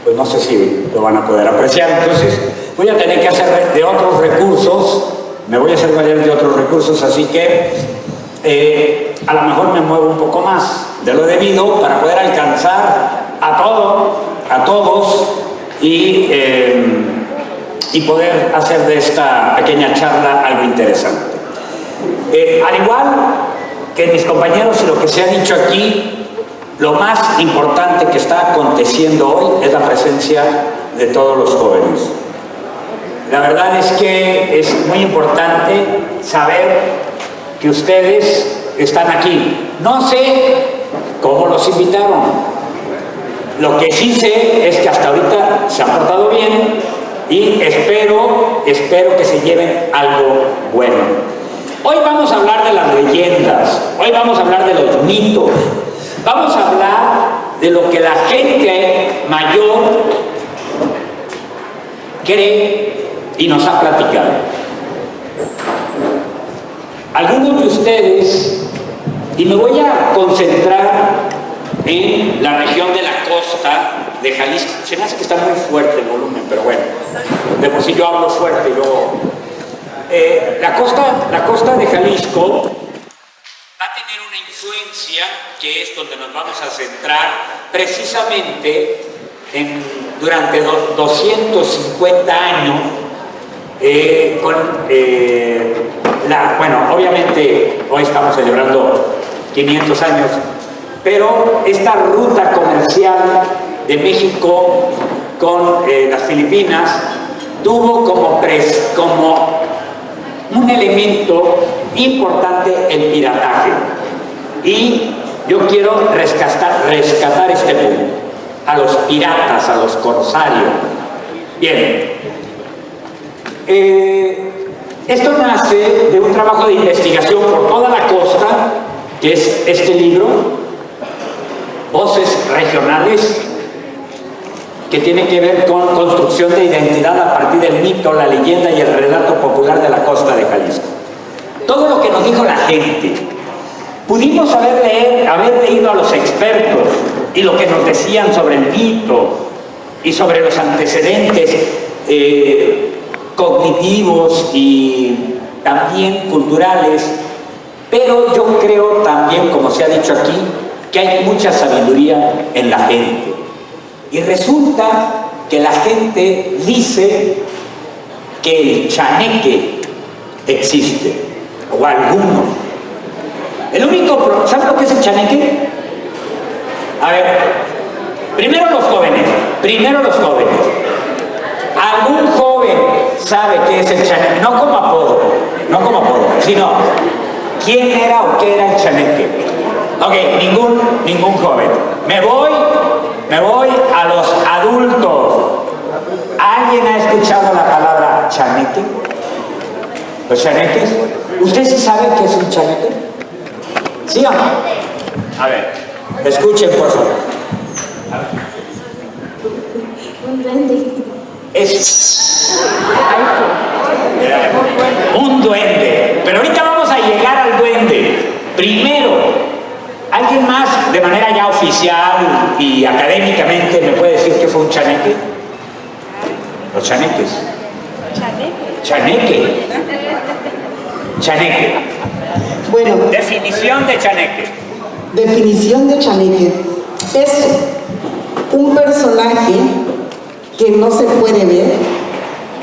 S6: pues no sé si lo van a poder apreciar. Entonces voy a tener que hacer de otros recursos, me voy a hacer valer de otros recursos, así que a lo mejor me muevo un poco más de lo debido para poder alcanzar a todos y poder hacer de esta pequeña charla algo interesante. Al igual que mis compañeros y lo que se ha dicho aquí, lo más importante que está aconteciendo hoy es la presencia de todos los jóvenes. La verdad es que es muy importante saber que ustedes están aquí. No sé cómo los invitaron. Lo que sí sé es que hasta ahorita se han portado bien y espero que se lleven algo bueno. Hoy vamos a hablar de las leyendas, hoy vamos a hablar de los mitos, vamos a hablar de lo que la gente mayor cree y nos ha platicado. Algunos de ustedes, y me voy a concentrar en la región de la costa de Jalisco. Se me hace que está muy fuerte el volumen, pero bueno, de por sí yo hablo fuerte y luego... la costa de Jalisco va a tener una influencia que es donde nos vamos a centrar precisamente durante 250 años bueno, obviamente hoy estamos celebrando 500 años, pero esta ruta comercial de México con las Filipinas tuvo como un elemento importante el pirataje. Y yo quiero rescatar este punto, a los piratas, a los corsarios. Bien, esto nace de un trabajo de investigación por toda la costa, que es este libro, Voces Regionales, que tiene que ver con construcción de identidad a partir del mito, la leyenda y el relato popular de la costa de Jalisco. Todo lo que nos dijo la gente, pudimos haber leído a los expertos y lo que nos decían sobre el mito y sobre los antecedentes cognitivos y también culturales, pero yo creo también, como se ha dicho aquí, que hay mucha sabiduría en la gente. Y resulta que la gente dice que el chaneque existe, o alguno. ¿Saben lo que es el chaneque? A ver, primero los jóvenes. ¿Algún joven sabe qué es el chaneque? No como apodo, sino quién era o qué era el chaneque. Ok, ningún joven. Me voy a los adultos. ¿Alguien ha escuchado la palabra chaneque? ¿Los chaneques? ¿Usted sí sabe qué es un chaneque? ¿Sí o no? A ver, escuchen por favor.
S7: Un duende.
S6: Es un duende. Pero ahorita vamos a llegar al duende. Primero, ¿alguien más de manera ya oficial y académicamente me puede decir qué fue un chaneque? Los chaneques. Chaneque. Chaneque.
S8: Bueno,
S6: Definición de chaneque.
S8: definición de chaneque. Es un personaje que no se puede ver,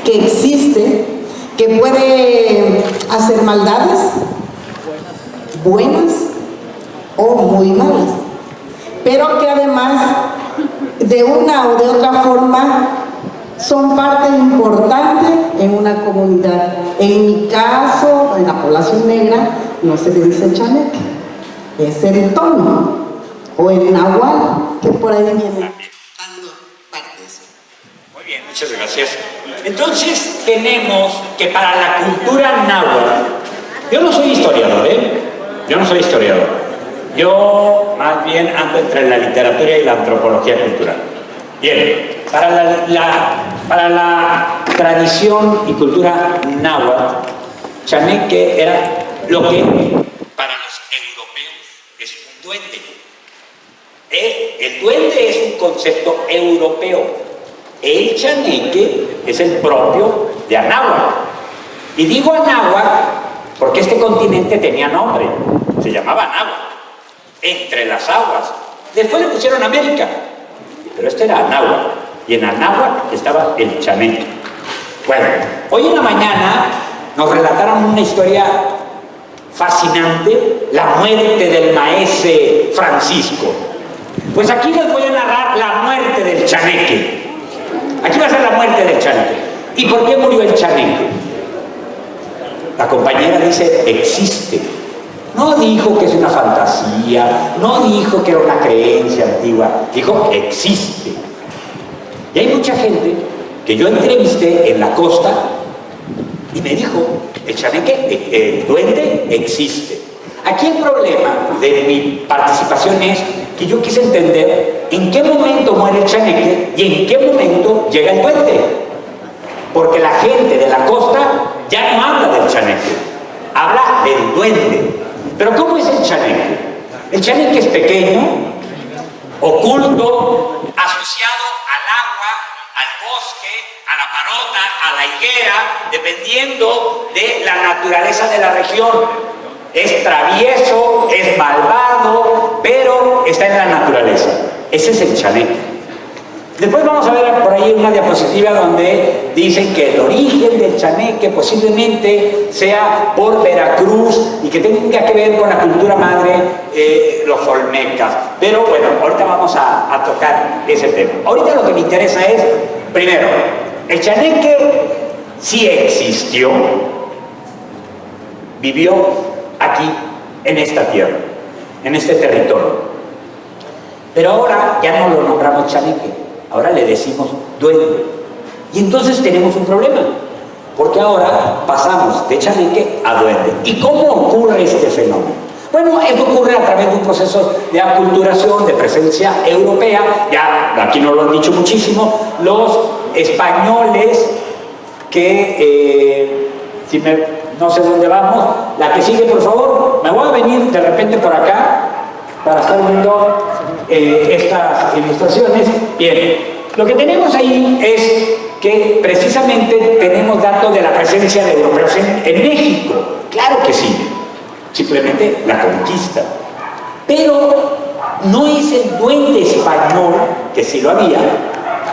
S8: que existe, que puede hacer maldades, buenas o muy malas, pero que además de una o de otra forma son parte importante en una comunidad. En mi caso, en la población negra, no se le dice chaneque, es el tono o el nahual, que por ahí viene dando parte de eso.
S6: Muy bien, muchas gracias. Entonces tenemos que para la cultura náhuatl, yo no soy historiador, yo no soy historiador, yo más bien ando entre la literatura y la antropología cultural. Bien, para la tradición y cultura náhuatl, chaneque era lo que para los europeos es un duende. El duende es un concepto europeo. El chaneque es el propio de Anáhuac. Y digo Anáhuac porque este continente tenía nombre, se llamaba Anáhuac, entre las aguas. Después le pusieron América, pero este era Anáhuac, y en Anáhuac estaba el chaneque. Bueno, hoy en la mañana nos relataron una historia fascinante, la muerte del maese Francisco. Pues aquí les voy a narrar la muerte del chaneque. Aquí va a ser la muerte del chaneque. ¿Y por qué murió el chaneque? La compañera dice, existe. No dijo que es una fantasía, no dijo que era una creencia antigua, dijo, existe. Y hay mucha gente que yo entrevisté en la costa y me dijo, el chaneque, el duende, existe. Aquí el problema de mi participación es que yo quise entender en qué momento muere el chaneque y en qué momento llega el duende. Porque la gente de la costa ya no habla del chaneque, habla del duende. Pero ¿cómo es el chaneque? El chaneque es pequeño, oculto, asociado al agua, al bosque, a la parota, a la higuera, dependiendo de la naturaleza de la región. Es travieso, es malvado, pero está en la naturaleza. Ese es el chaneque. Después vamos a ver por ahí una diapositiva donde dicen que el origen del chaneque posiblemente sea por Veracruz y que tenga que ver con la cultura madre, los olmecas. Pero bueno, ahorita vamos a tocar ese tema. Ahorita lo que me interesa es, primero, el chaneque sí existió, vivió aquí, en esta tierra, en este territorio. Pero ahora ya no lo nombramos chaneque, ahora le decimos duende. Y entonces tenemos un problema, porque ahora pasamos de chaneque a duende. ¿Y cómo ocurre este fenómeno? Bueno, esto ocurre a través de un proceso de aculturación, de presencia europea. Ya aquí nos lo han dicho muchísimo, los españoles que, no sé dónde vamos, la que sigue por favor, me voy a venir de repente por acá para estar viendo estas ilustraciones. Bien, lo que tenemos ahí es que precisamente tenemos datos de la presencia de europeos en México. Claro que sí, simplemente la conquista. Pero no es el duende español, que sí lo había,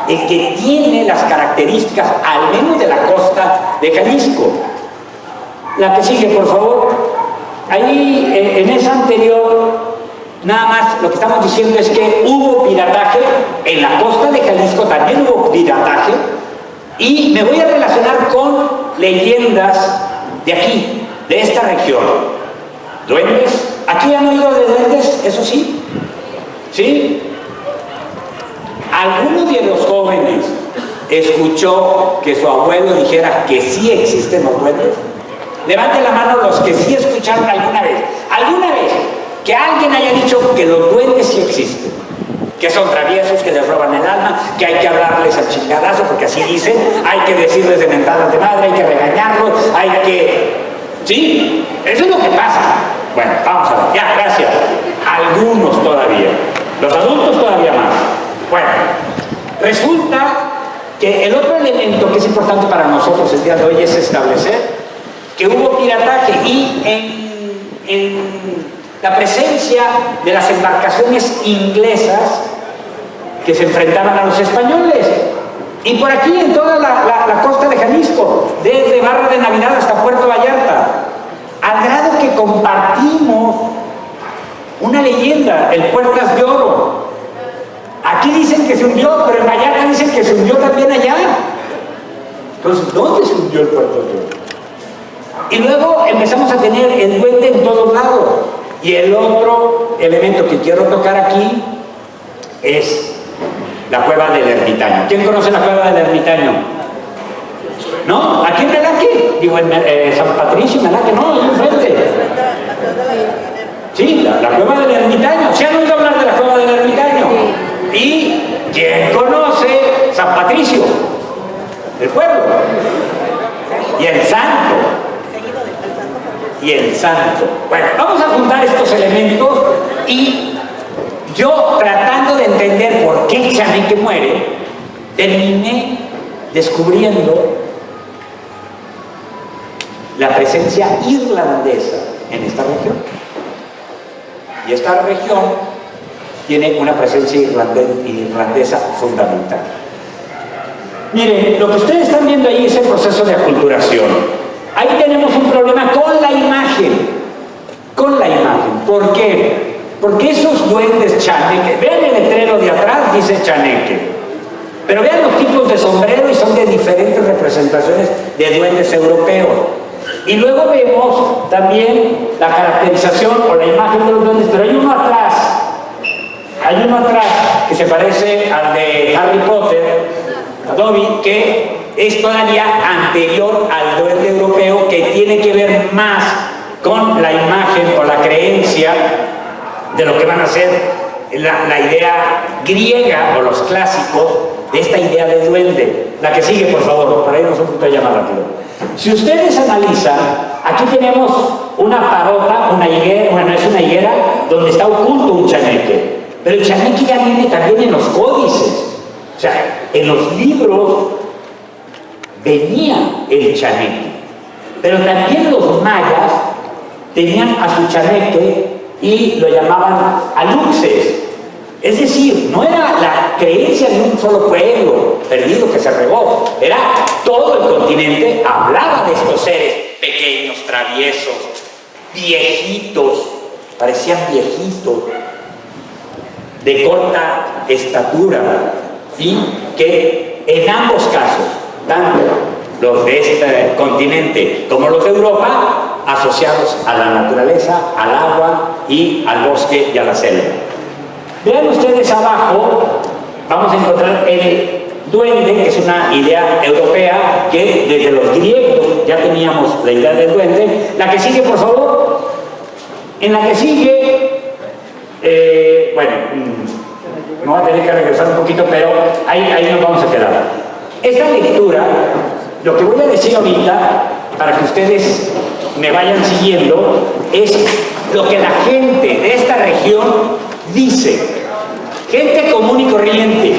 S6: el que tiene las características, al menos de la costa de Jalisco. La que sigue, por favor. Ahí, en esa anterior, nada más lo que estamos diciendo es que hubo pirataje, en la costa de Jalisco también hubo pirataje, y me voy a relacionar con leyendas de aquí, de esta región. Duendes. ¿Aquí han oído de duendes? Eso sí. ¿Sí? ¿Alguno de los jóvenes escuchó que su abuelo dijera que sí existen los duendes? Levanten la mano los que sí escucharon alguna vez, que alguien haya dicho que los duendes sí existen, que son traviesos, que les roban el alma, que hay que hablarles al chingadazo, porque así dicen, hay que decirles de mentadas de madre, hay que regañarlos, hay que... ¿Sí? Eso es lo que pasa. Bueno, vamos a ver, ya, gracias. Algunos todavía, los adultos todavía más. Bueno, resulta que el otro elemento que es importante para nosotros el día de hoy es establecer que hubo pirataje y en la presencia de las embarcaciones inglesas que se enfrentaban a los españoles. Y por aquí en toda la costa de Jalisco, desde Barra de Navidad hasta Puerto Vallarta, al grado que compartimos una leyenda, el Puertas de Oro. Aquí dicen que se hundió, pero en Vallarta dicen que se hundió también allá. Entonces, ¿dónde se hundió el Puertas de Oro? Y luego empezamos a tener el duende en todos lados. Y el otro elemento que quiero tocar aquí es la cueva del ermitaño. ¿Quién conoce la cueva del ermitaño? ¿No? ¿Aquí en Melaque? Digo, en San Patricio, Melaque, no, ahí enfrente. Sí, la cueva del ermitaño. ¿Se han oído hablar de la cueva del ermitaño? ¿Y quién conoce San Patricio? El pueblo. Y el santo. Y el santo. Bueno, vamos a juntar estos elementos y yo, tratando de entender por qué Chaneque muere, terminé descubriendo la presencia irlandesa en esta región. Y esta región tiene una presencia irlandesa fundamental. Miren, lo que ustedes están viendo ahí es el proceso de aculturación. Ahí tenemos un problema con la imagen. Con la imagen. ¿Por qué? Porque esos duendes chaneque, vean el letrero de atrás, dice chaneque. Pero vean los tipos de sombrero y son de diferentes representaciones de duendes europeos. Y luego vemos también la caracterización o la imagen de los duendes, pero hay uno atrás que se parece al de Harry Potter, a Dobby, que es todavía anterior al duende europeo, que tiene que ver más con la imagen o la creencia de lo que van a ser la idea griega o los clásicos de esta idea de duende. La que sigue, por favor, para irnos un poquito allá más rápido. Si ustedes analizan, aquí tenemos una parota, una higuera, bueno, es una higuera donde está oculto un chaneque, pero el chaneque ya viene también en los códices, o sea, en los libros venía el chaneque, pero también los mayas tenían a su chaneque y lo llamaban aluxes. Es decir, no era la creencia de un solo pueblo perdido que se regó, era todo el continente hablaba de estos seres pequeños, traviesos, viejitos, parecían viejitos, de corta estatura, y que en ambos casos, tanto los de este continente como los de Europa, asociados a la naturaleza, al agua y al bosque y a la selva. Vean ustedes abajo, vamos a encontrar el duende, que es una idea europea que desde los griegos ya teníamos la idea del duende. La que sigue, por favor. En la que sigue, bueno, me voy a tener que regresar un poquito, pero ahí nos vamos a quedar. Esta lectura, lo que voy a decir ahorita, para que ustedes me vayan siguiendo, es lo que la gente de esta región dice. Gente común y corriente,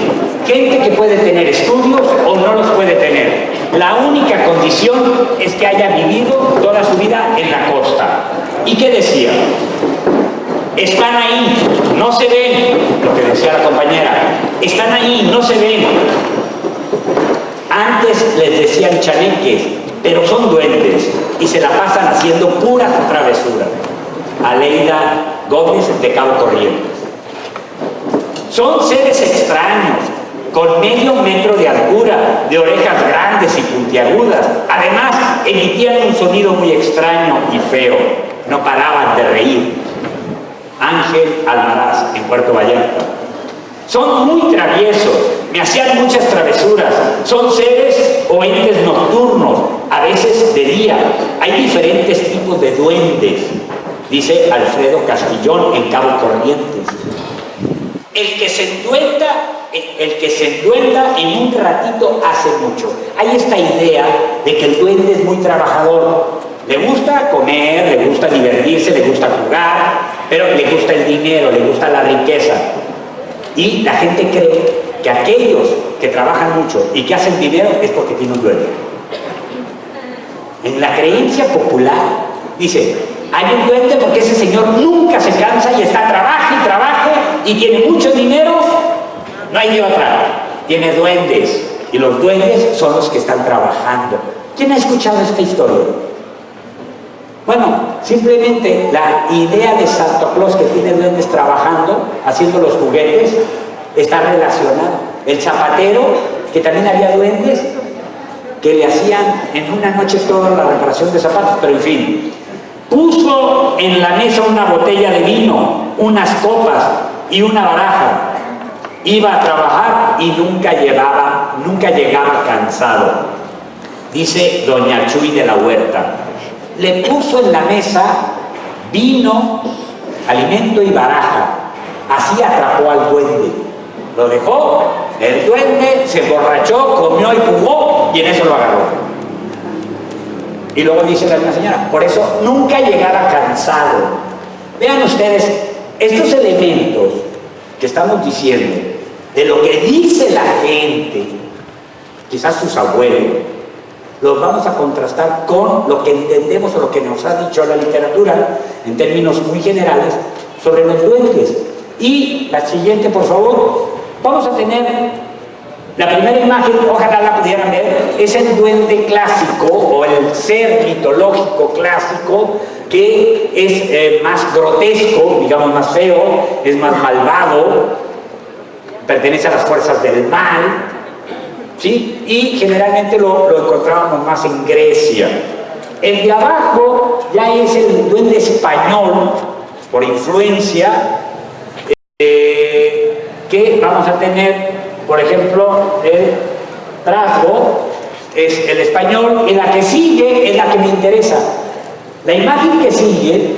S6: gente que puede tener estudios o no los puede tener. La única condición es que haya vivido toda su vida en la costa. ¿Y qué decía? Están ahí, no se ven, lo que decía la compañera, están ahí, no se ven. Antes les decían chaneques, pero son duendes y se la pasan haciendo puras travesuras. Aleida Gómez de Cabo Corrientes. Son seres extraños, con medio metro de altura, de orejas grandes y puntiagudas. Además, emitían un sonido muy extraño y feo. No paraban de reír. Ángel Almaraz, en Puerto Vallarta. Son muy traviesos, me hacían muchas travesuras. Son seres o entes nocturnos, a veces de día. Hay diferentes tipos de duendes, dice Alfredo Castillón en Cabo Corrientes. El que se enduenda en un ratito hace mucho. Hay esta idea de que el duende es muy trabajador. Le gusta comer, le gusta divertirse, le gusta jugar, pero le gusta el dinero, le gusta la riqueza. Y la gente cree que aquellos que trabajan mucho y que hacen dinero es porque tienen un duende. En la creencia popular dice, hay un duende porque ese señor nunca se cansa y está trabaje y trabaje y tiene mucho dinero. No hay de otra. Tiene duendes y los duendes son los que están trabajando. ¿Quién ha escuchado esta historia? Bueno, simplemente la idea de Santa Claus que tiene duendes trabajando, haciendo los juguetes, está relacionada. El zapatero, que también había duendes, que le hacían en una noche toda la reparación de zapatos, pero en fin, puso en la mesa una botella de vino, unas copas y una baraja. Iba a trabajar y nunca llegaba cansado. Dice doña Chuy de la Huerta, le puso en la mesa vino, alimento y baraja. Así atrapó al duende. Lo dejó, el duende se emborrachó, comió y jugó y en eso lo agarró. Y luego dice la misma señora, por eso nunca llegaba cansado. Vean ustedes, estos elementos que estamos diciendo, de lo que dice la gente, quizás sus abuelos, los vamos a contrastar con lo que entendemos o lo que nos ha dicho la literatura, en términos muy generales, sobre los duendes. Y la siguiente, por favor, vamos a tener la primera imagen, ojalá la pudieran ver, es el duende clásico o el ser mitológico clásico que es más grotesco, digamos más feo, es más malvado, pertenece a las fuerzas del mal, ¿sí? Y generalmente lo encontrábamos más en Grecia. El de abajo ya es el duende español, por influencia, que vamos a tener, por ejemplo, el trasgo es el español, y la que sigue es la que me interesa. La imagen que sigue,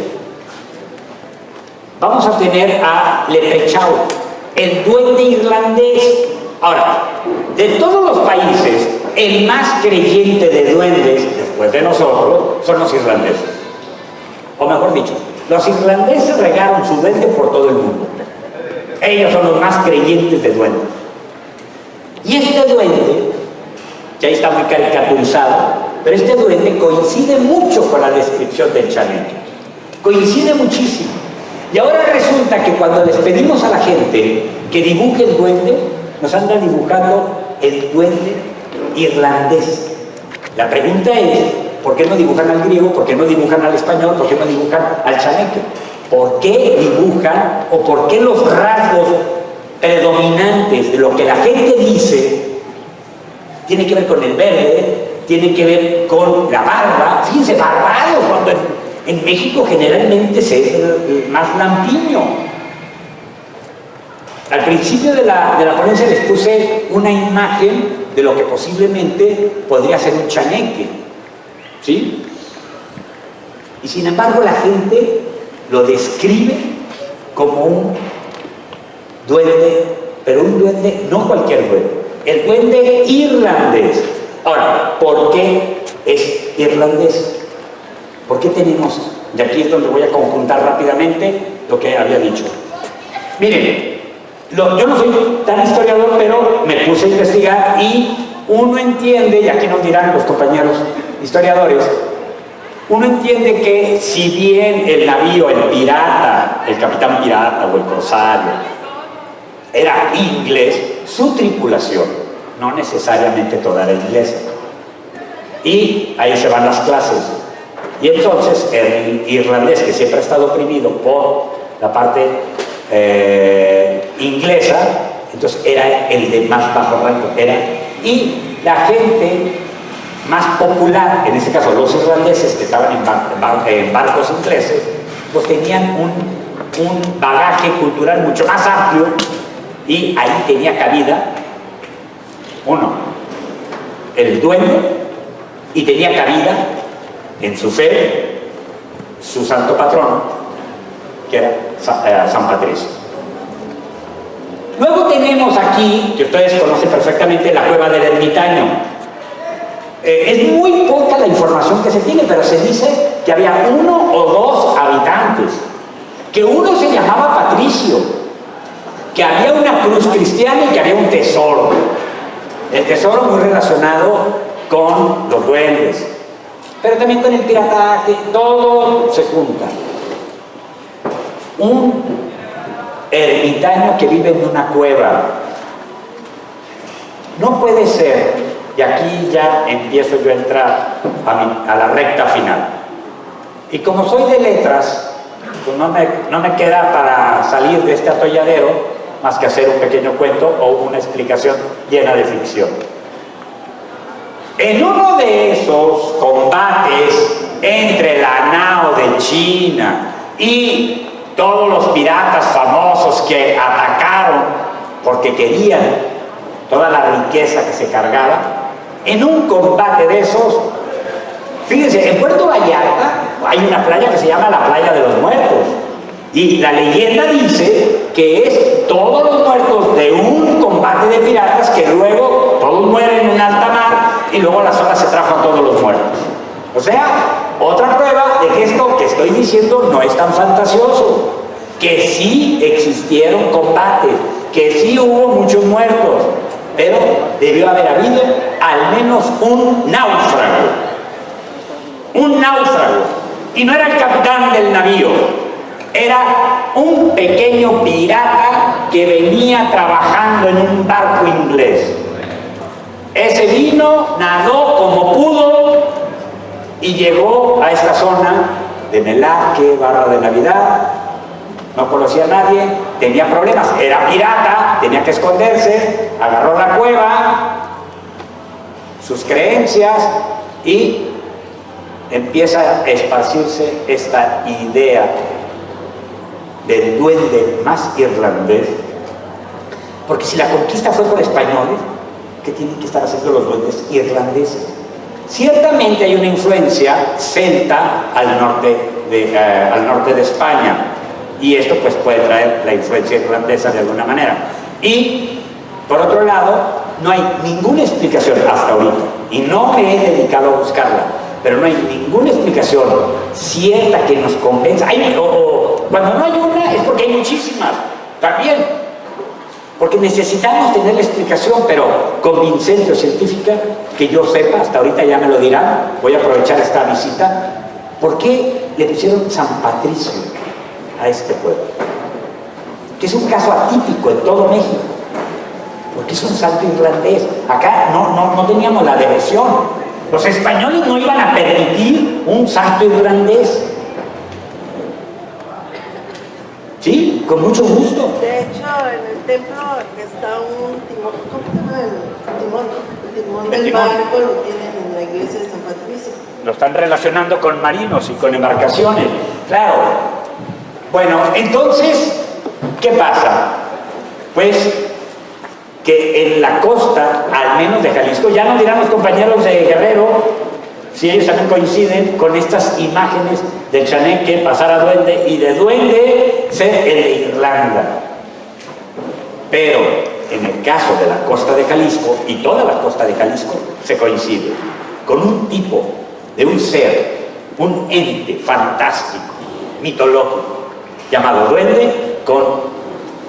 S6: vamos a tener a Leprechaun, el duende irlandés. Ahora, de todos los países, el más creyente de duendes, después de nosotros, son los irlandeses. O mejor dicho, los irlandeses regaron su duende por todo el mundo. Ellos son los más creyentes de duendes. Y este duende, que ahí está muy caricaturizado, pero este duende coincide mucho con la descripción del chaneque. Coincide muchísimo. Y ahora resulta que cuando les pedimos a la gente que dibuje el duende, nos andan dibujando el duende irlandés. La pregunta es, ¿por qué no dibujan al griego? ¿Por qué no dibujan al español? ¿Por qué no dibujan al chaneque? ¿Por qué dibujan o por qué los rasgos predominantes de lo que la gente dice tiene que ver con el verde, tiene que ver con la barba? Fíjense, barbado, cuando en México generalmente se es más lampiño. Al principio de la ponencia les puse una imagen de lo que posiblemente podría ser un chaneque, ¿sí? Y sin embargo la gente lo describe como un duende, pero un duende, no cualquier duende, el duende irlandés. Ahora, ¿por qué es irlandés? ¿Por qué tenemos? Y aquí es donde voy a conjuntar rápidamente lo que había dicho. Miren, yo no soy tan historiador, pero me puse a investigar y uno entiende, y aquí nos dirán los compañeros historiadores, uno entiende que si bien el navío, el pirata, el capitán pirata o el corsario, era inglés, su tripulación no necesariamente toda era inglesa. Y ahí se van las clases. Y entonces el irlandés, que siempre ha estado oprimido por la parte inglesa, entonces era el de más bajo rango. Y la gente más popular, en este caso los irlandeses que estaban en barcos ingleses, pues tenían un bagaje cultural mucho más amplio y ahí tenía cabida, uno, el duende, y tenía cabida en su fe su santo patrono, que era San Patricio. Luego tenemos aquí, que ustedes conocen perfectamente, la cueva del ermitaño. Es muy poca la información que se tiene, pero se dice que había 1 o 2 habitantes, que uno se llamaba Patricio, que había una cruz cristiana y que había un tesoro. El tesoro muy relacionado con los duendes, pero también con el pirataje, todo se junta. Un ermitaño que vive en una cueva. No puede ser, y aquí ya empiezo yo a entrar a la recta final. Y como soy de letras, pues no me queda para salir de este atolladero más que hacer un pequeño cuento o una explicación llena de ficción. En uno de esos combates entre la Nao de China y todos los piratas famosos que atacaron porque querían toda la riqueza que se cargaba, en un combate de esos, fíjense, en Puerto Vallarta hay una playa que se llama la Playa de los Muertos, y la leyenda dice que es todos los muertos de un combate de piratas que luego todos mueren en alta mar y luego las olas se trajo a todos los muertos. O sea, otra prueba de que esto que estoy diciendo no es tan fantasioso, que sí existieron combates, que sí hubo muchos muertos, pero debió haber habido al menos un náufrago. Un náufrago. Y no era el capitán del navío, era un pequeño pirata que venía trabajando en un barco inglés. Ese vino, nadó como pudo y llegó a esta zona de Melaque, Barra de Navidad. No conocía a nadie, tenía problemas, era pirata, tenía que esconderse, agarró la cueva, sus creencias, y empieza a esparcirse esta idea del duende más irlandés, porque si la conquista fue por españoles, ¿qué tienen que estar haciendo los duendes irlandeses? Ciertamente hay una influencia celta al norte de España, y esto pues puede traer la influencia irlandesa de alguna manera. Y por otro lado, no hay ninguna explicación hasta ahorita, y no me he dedicado a buscarla, pero no hay ninguna explicación cierta que nos convenza. Cuando no hay una es porque hay muchísimas también, porque necesitamos tener la explicación, pero convincente o científica, que yo sepa. Hasta ahorita ya me lo dirán. Voy a aprovechar esta visita. ¿Por qué le pusieron San Patricio a este pueblo? Que es un caso atípico en todo México, porque es un santo irlandés. Acá no teníamos la devoción. Los españoles no iban a permitir un santo irlandés. Sí, con mucho gusto.
S8: De hecho, en el templo está un timón. ¿Cómo se llama el timón del barco? Lo tienen en la iglesia de San Patricio.
S6: Lo están relacionando con marinos y con embarcaciones. Claro. Bueno, entonces, ¿qué pasa? Pues que en la costa, al menos de Jalisco, ya nos dirán los compañeros de Guerrero, si ellos también coinciden con estas imágenes de chaneque pasar a duende, y de duende ser el de Irlanda. Pero en el caso de la costa de Jalisco, y toda la costa de Jalisco, se coincide con un tipo de un ser, un ente fantástico, mitológico, llamado duende, con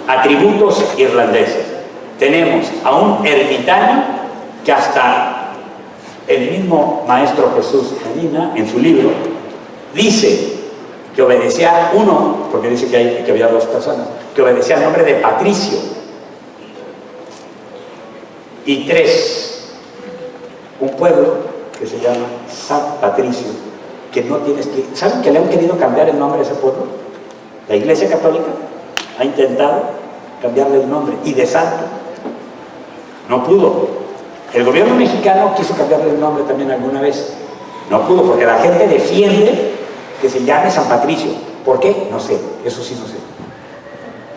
S6: atributos irlandeses. Tenemos a un ermitaño que hasta el mismo Maestro Jesús Medina, en su libro, dice que obedecía uno, porque dice que había 2 personas, que obedecía al nombre de Patricio, y 3, un pueblo que se llama San Patricio, que no tienes que... ¿Saben que le han querido cambiar el nombre a ese pueblo? La Iglesia Católica ha intentado cambiarle el nombre, y de santo no pudo. El gobierno mexicano quiso cambiarle el nombre también alguna vez, no pudo, porque la gente defiende que se llame San Patricio. ¿Por qué? No sé, eso sí no sé.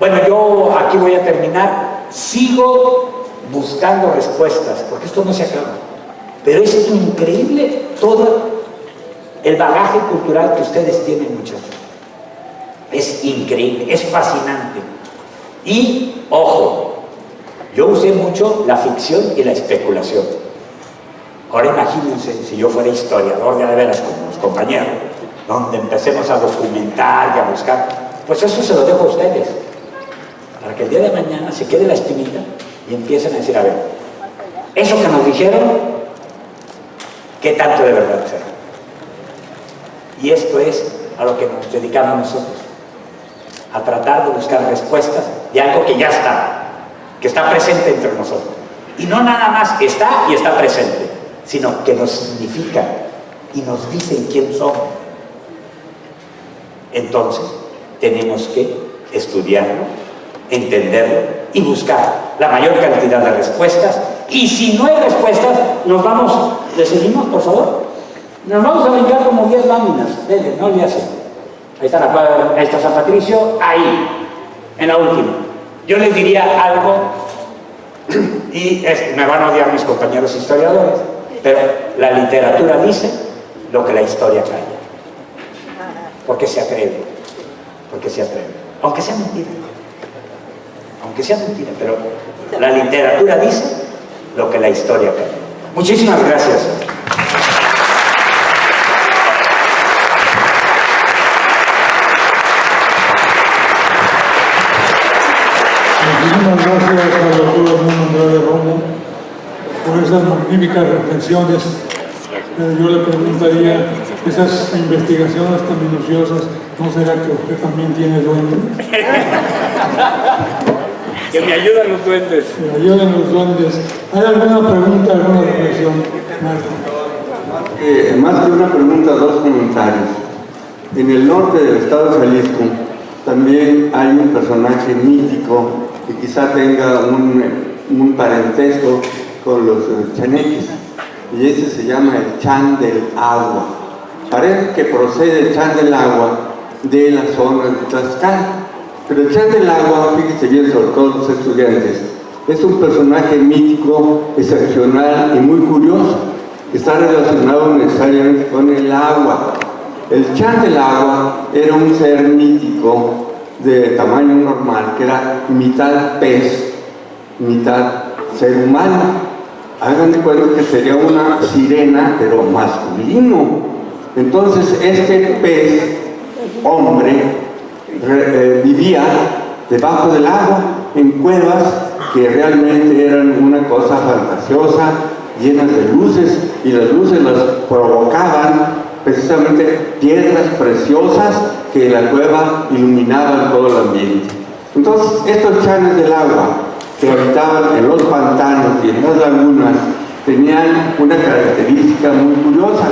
S6: Bueno, yo aquí voy a terminar. Sigo buscando respuestas, porque esto no se acaba, pero es increíble toda el bagaje cultural que ustedes tienen, muchachos. Es increíble, es fascinante. Y, ojo, yo usé mucho la ficción y la especulación. Ahora imagínense si yo fuera historiador de veras con los compañeros, donde empecemos a documentar y a buscar. Pues eso se lo dejo a ustedes, para que el día de mañana se quede la espinita y empiecen a decir, a ver, eso que nos dijeron, ¿qué tanto de verdad será? Y esto es a lo que nos dedicamos nosotros, a tratar de buscar respuestas de algo que ya está, que está presente entre nosotros. Y no nada más está y está presente, sino que nos significa y nos dicen quién somos. Entonces, tenemos que estudiarlo, entenderlo y buscar la mayor cantidad de respuestas. Y si no hay respuestas, nos vamos, ¿le seguimos, por favor? Nos vamos a brincar como 10 láminas. Denle, no le hacen. Ahí está la cuadra, ahí está San Patricio, ahí, en la última. Yo les diría algo, y me van a odiar mis compañeros historiadores, pero la literatura dice lo que la historia calla. Porque se atreve, aunque sea mentira, pero la literatura dice lo que la historia calla. Muchísimas gracias.
S3: Muchísimas gracias al doctor Edmundo Andrade Romo por esas magníficas reflexiones. Yo le preguntaría, esas investigaciones tan minuciosas, ¿no será que usted también tiene duendes?
S6: Que me ayudan los duendes.
S3: Me ayudan los duendes. ¿Hay alguna pregunta, alguna reflexión, Marco?
S9: Más que una pregunta, dos comentarios. En el norte del estado de Jalisco también hay un personaje mítico que quizá tenga un parentesco con los chaneques, y ese se llama el Chan del Agua. Parece que procede el Chan del Agua de la zona de Tlaxcala, pero el Chan del Agua, fíjense bien, sobre todo los estudiantes, es un personaje mítico, excepcional y muy curioso. Está relacionado necesariamente con el agua. El Chan del Agua era un ser mítico de tamaño normal, que era mitad pez, mitad ser humano. Hagan de cuenta que sería una sirena, pero masculino. Entonces, este pez, hombre, vivía debajo del agua, en cuevas que realmente eran una cosa fantasiosa, llenas de luces, y las luces las provocaban precisamente piedras preciosas que en la cueva iluminaban todo el ambiente. Entonces, estos chanes del agua que habitaban en los pantanos y en las lagunas tenían una característica muy curiosa,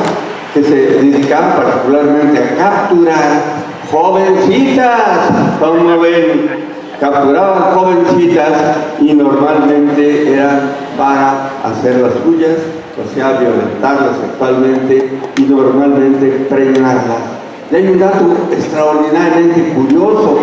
S9: que se dedicaban particularmente a capturar jovencitas, como ven, capturaban jovencitas y normalmente eran para hacer las suyas, o sea, violentarlas sexualmente y normalmente preñarlas. Y hay un dato extraordinariamente curioso.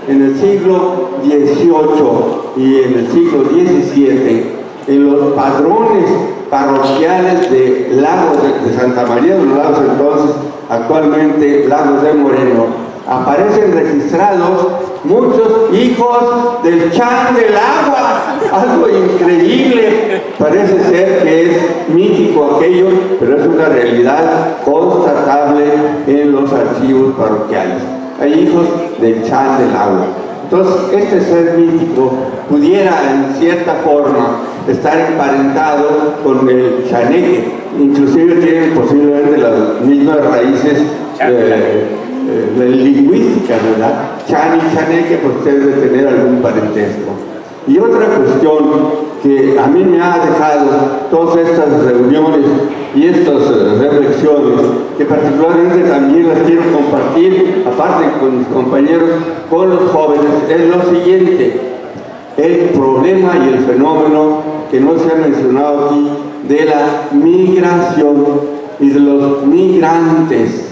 S9: En el siglo XVIII y en el siglo XVII, en los padrones parroquiales de Lagos de Santa María de los Lagos, entonces actualmente Lagos de Moreno, aparecen registrados muchos hijos del Chan del Agua. Algo increíble. Parece ser que es mítico aquello, pero es una realidad constatable en los archivos parroquiales. Hay hijos del Chan del Agua. Entonces, este ser mítico pudiera en cierta forma estar emparentado con el chaneque. Inclusive tienen posiblemente las mismas raíces lingüísticas, ¿verdad? Chan y chaneque, pues debe de tener algún parentesco. Y otra cuestión que a mí me ha dejado todas estas reuniones y estas reflexiones, que particularmente también las quiero compartir, aparte con mis compañeros, con los jóvenes, es lo siguiente: el problema y el fenómeno que no se ha mencionado aquí de la migración y de los migrantes,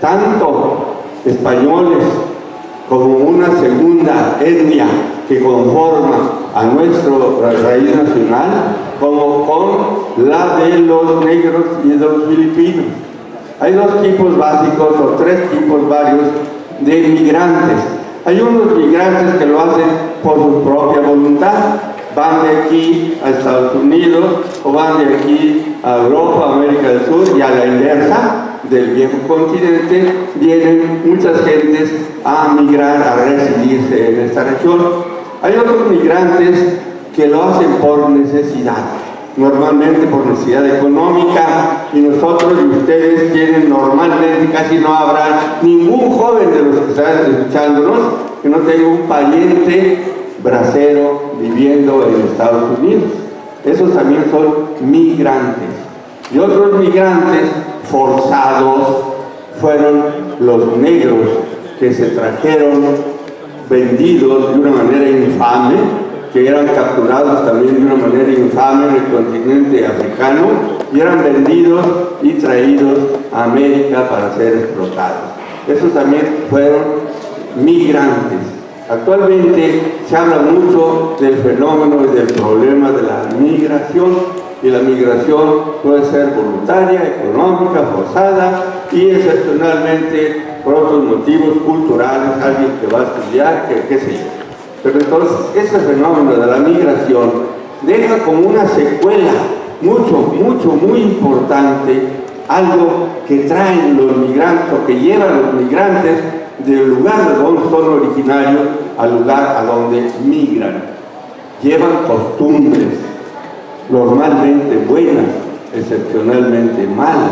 S9: tanto españoles como una segunda etnia que conforma a nuestra raíz nacional, como con la de los negros y de los filipinos. Hay dos tipos básicos o tres tipos varios de migrantes. Hay unos migrantes que lo hacen por su propia voluntad, van de aquí a Estados Unidos o van de aquí a Europa, América del Sur, y a la inversa del viejo continente vienen muchas gentes a migrar, a residirse en esta región. Hay otros migrantes que lo hacen por necesidad, normalmente por necesidad económica, y nosotros y ustedes tienen normalmente, casi no habrá ningún joven de los que están escuchándonos que no tenga un pariente bracero viviendo en Estados Unidos. Esos también son migrantes. Y otros migrantes forzados fueron los negros que se trajeron vendidos de una manera infame, que eran capturados también de una manera infame en el continente africano y eran vendidos y traídos a América para ser explotados. Esos también fueron migrantes. Actualmente se habla mucho del fenómeno y del problema de la migración, y la migración puede ser voluntaria, económica, forzada y excepcionalmente por otros motivos culturales, alguien que va a estudiar, qué sé yo. Pero entonces ese fenómeno de la migración deja como una secuela muy importante, algo que traen los migrantes o que llevan los migrantes del lugar de donde son originarios al lugar a donde migran. Llevan costumbres, normalmente buenas, excepcionalmente malas,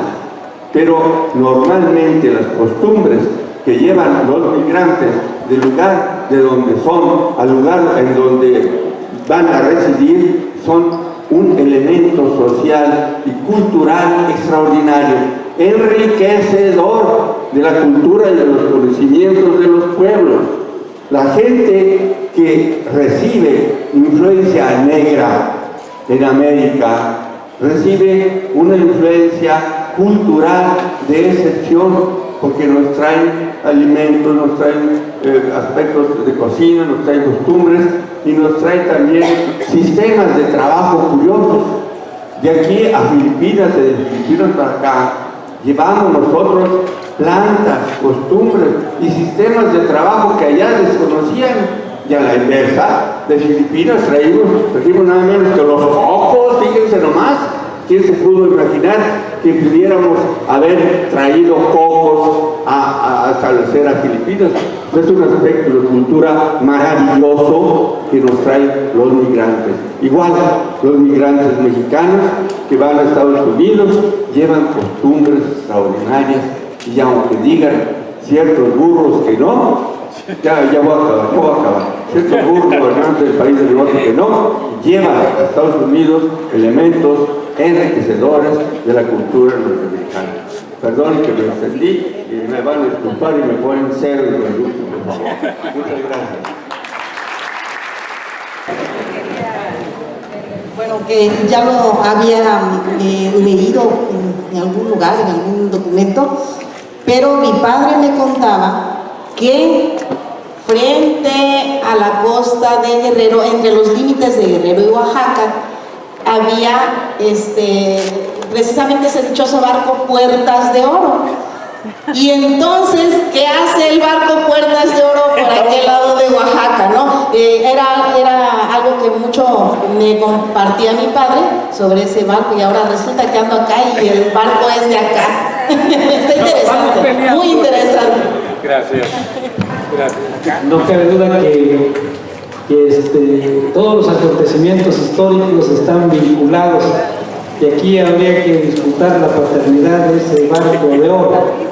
S9: pero normalmente las costumbres que llevan los migrantes del lugar de donde son al lugar en donde van a residir son un elemento social y cultural extraordinario, enriquecedor de la cultura y de los conocimientos de los pueblos. La gente que recibe influencia negra en América recibe una influencia cultural de excepción, porque nos traen alimentos, nos traen aspectos de cocina, nos traen costumbres y nos traen también sistemas de trabajo curiosos. De aquí a Filipinas, de Filipinas para acá, llevamos nosotros plantas, costumbres y sistemas de trabajo que allá desconocían. Y a la inversa, de Filipinas trajimos nada menos que los cocos, fíjense nomás. ¿Quién se pudo imaginar que pudiéramos haber traído cocos a establecer a Filipinas? Pues es un aspecto de cultura maravilloso que nos traen los migrantes. Igual, los migrantes mexicanos que van a Estados Unidos llevan costumbres extraordinarias, y aunque digan ciertos burros que no, ya voy a acabar. Ciertos burros gobernantes del país del norte que no, llevan a Estados Unidos elementos enriquecedores de la cultura norteamericana. Perdón que me extendí y me van a disculpar y me ponen cero en el último, por favor. Muchas gracias.
S8: Bueno, que ya lo había leído en algún lugar, en algún documento, pero mi padre me contaba que frente a la costa de Guerrero, entre los límites de Guerrero y Oaxaca, había precisamente ese dichoso barco Puertas de Oro. Y entonces, ¿qué hace el barco Puertas de Oro por aquel lado de Oaxaca, no? Era algo que mucho me compartía mi padre sobre ese barco, y ahora resulta que ando acá y el barco es de acá. Está interesante, muy interesante.
S10: Gracias.
S2: No cabe duda que todos los acontecimientos históricos están vinculados, y aquí habría que disputar la paternidad de ese barco de oro.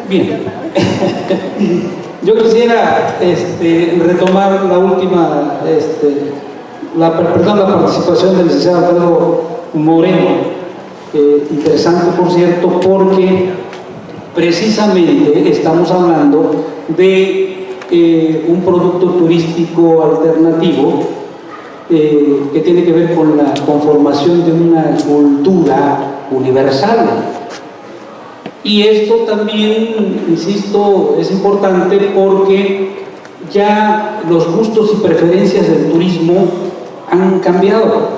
S2: Bien, yo quisiera retomar la última, la participación del licenciado Alfredo Moreno, interesante por cierto, porque precisamente estamos hablando de un producto turístico alternativo que tiene que ver con la conformación de una cultura universal. Y esto también, insisto, es importante porque ya los gustos y preferencias del turismo han cambiado.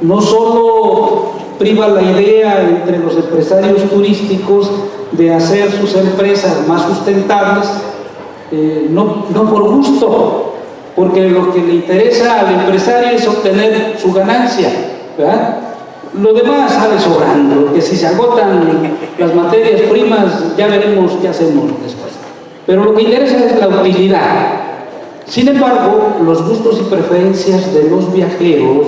S2: No solo priva la idea entre los empresarios turísticos de hacer sus empresas más sustentables, no por gusto, porque lo que le interesa al empresario es obtener su ganancia, ¿verdad? Lo demás sale sobrando, que si se agotan las materias primas ya veremos qué hacemos después. Pero lo que interesa es la utilidad. Sin embargo, los gustos y preferencias de los viajeros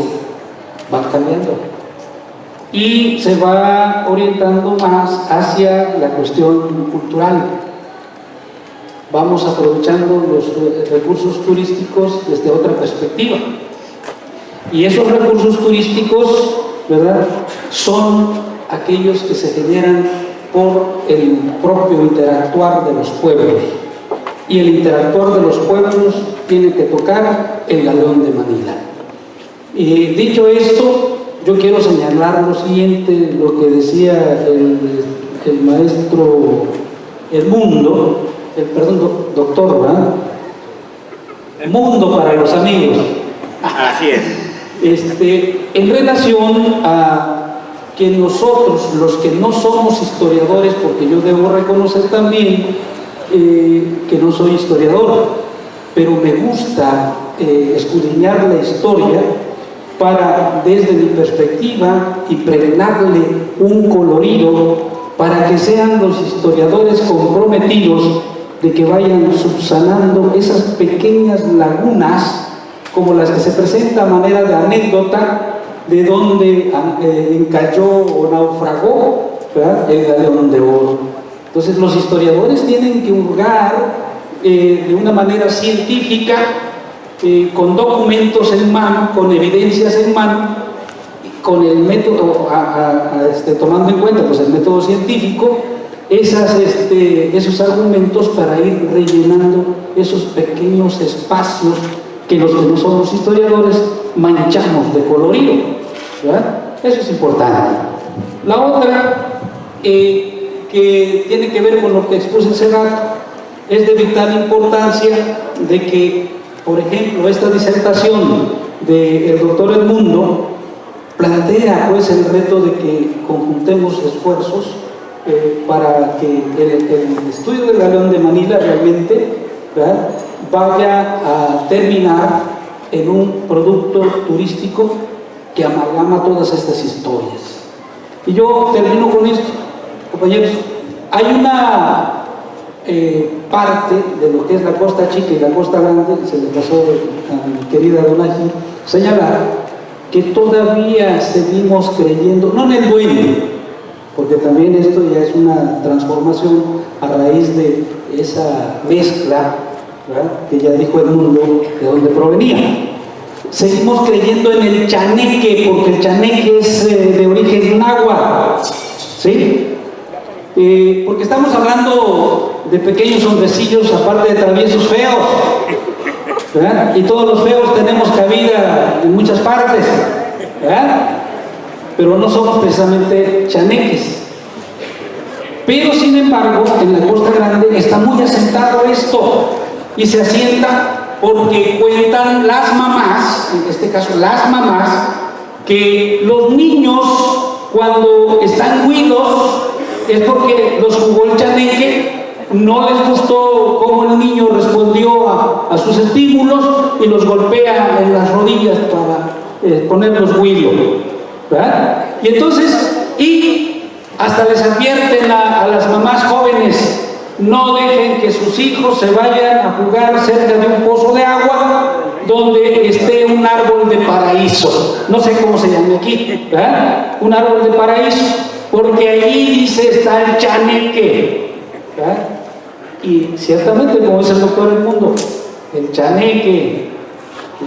S2: van cambiando y se va orientando más hacia la cuestión cultural. Vamos aprovechando los recursos turísticos desde otra perspectiva. Y esos recursos turísticos, ¿verdad?, son aquellos que se generan por el propio interactuar de los pueblos. Y el interactuar de los pueblos tiene que tocar el Galeón de Manila. Y dicho esto, yo quiero señalar lo siguiente, lo que decía el maestro doctor, ¿verdad? El mundo para los amigos.
S6: Así es.
S2: En relación a que nosotros, los que no somos historiadores, porque yo debo reconocer también que no soy historiador, pero me gusta escudriñar la historia para, desde mi perspectiva, impregnarle un colorido para que sean los historiadores comprometidos de que vayan subsanando esas pequeñas lagunas, como las que se presentan a manera de anécdota, de donde encalló o naufragó, ¿verdad?, el Galeón de Oro. Entonces los historiadores tienen que hurgar de una manera científica, con documentos en mano, con evidencias en mano, con el método, tomando en cuenta pues, el método científico, esos argumentos para ir rellenando esos pequeños espacios que los que no somos historiadores manchamos de colorido, ¿verdad? Eso es importante. La otra, que tiene que ver con lo que expuse hace rato, es de vital importancia de que, por ejemplo, esta disertación del doctor Edmundo plantea pues el reto de que conjuntemos esfuerzos para que el estudio del Galeón de Manila realmente, ¿verdad?, vaya a terminar en un producto turístico que amalgama todas estas historias. Y yo termino con esto, compañeros. Hay una parte de lo que es la Costa Chica y la Costa Grande, que se le pasó a mi querida Donaji señalar, que todavía seguimos creyendo, no en el duende, porque también esto ya es una transformación a raíz de esa mezcla, ¿verdad?, que ya dijo Edmundo de dónde provenía. Seguimos creyendo en el chaneque, porque el chaneque es de origen náhuatl, ¿sí? Porque estamos hablando de pequeños hombrecillos, aparte de traviesos feos, ¿verdad?, y todos los feos tenemos cabida en muchas partes, ¿verdad?, pero no somos precisamente chaneques. Pero sin embargo, en la Costa Grande está muy asentado esto, y se asienta porque cuentan las mamás, en este caso las mamás, que los niños cuando están huidos es porque los jugó el chaneque, no les gustó cómo el niño respondió a sus estímulos y los golpea en las rodillas para ponerlos huidos, ¿verdad? Y entonces, hasta les advierten a las mamás jóvenes: no dejen que sus hijos se vayan a jugar cerca de un pozo de agua donde esté un árbol de paraíso. No sé cómo se llama aquí, ¿verdad? Un árbol de paraíso, porque ahí dice está el chaneque, ¿verdad? Y ciertamente, como dice el doctor Edmundo, el chaneque, ¿sí?,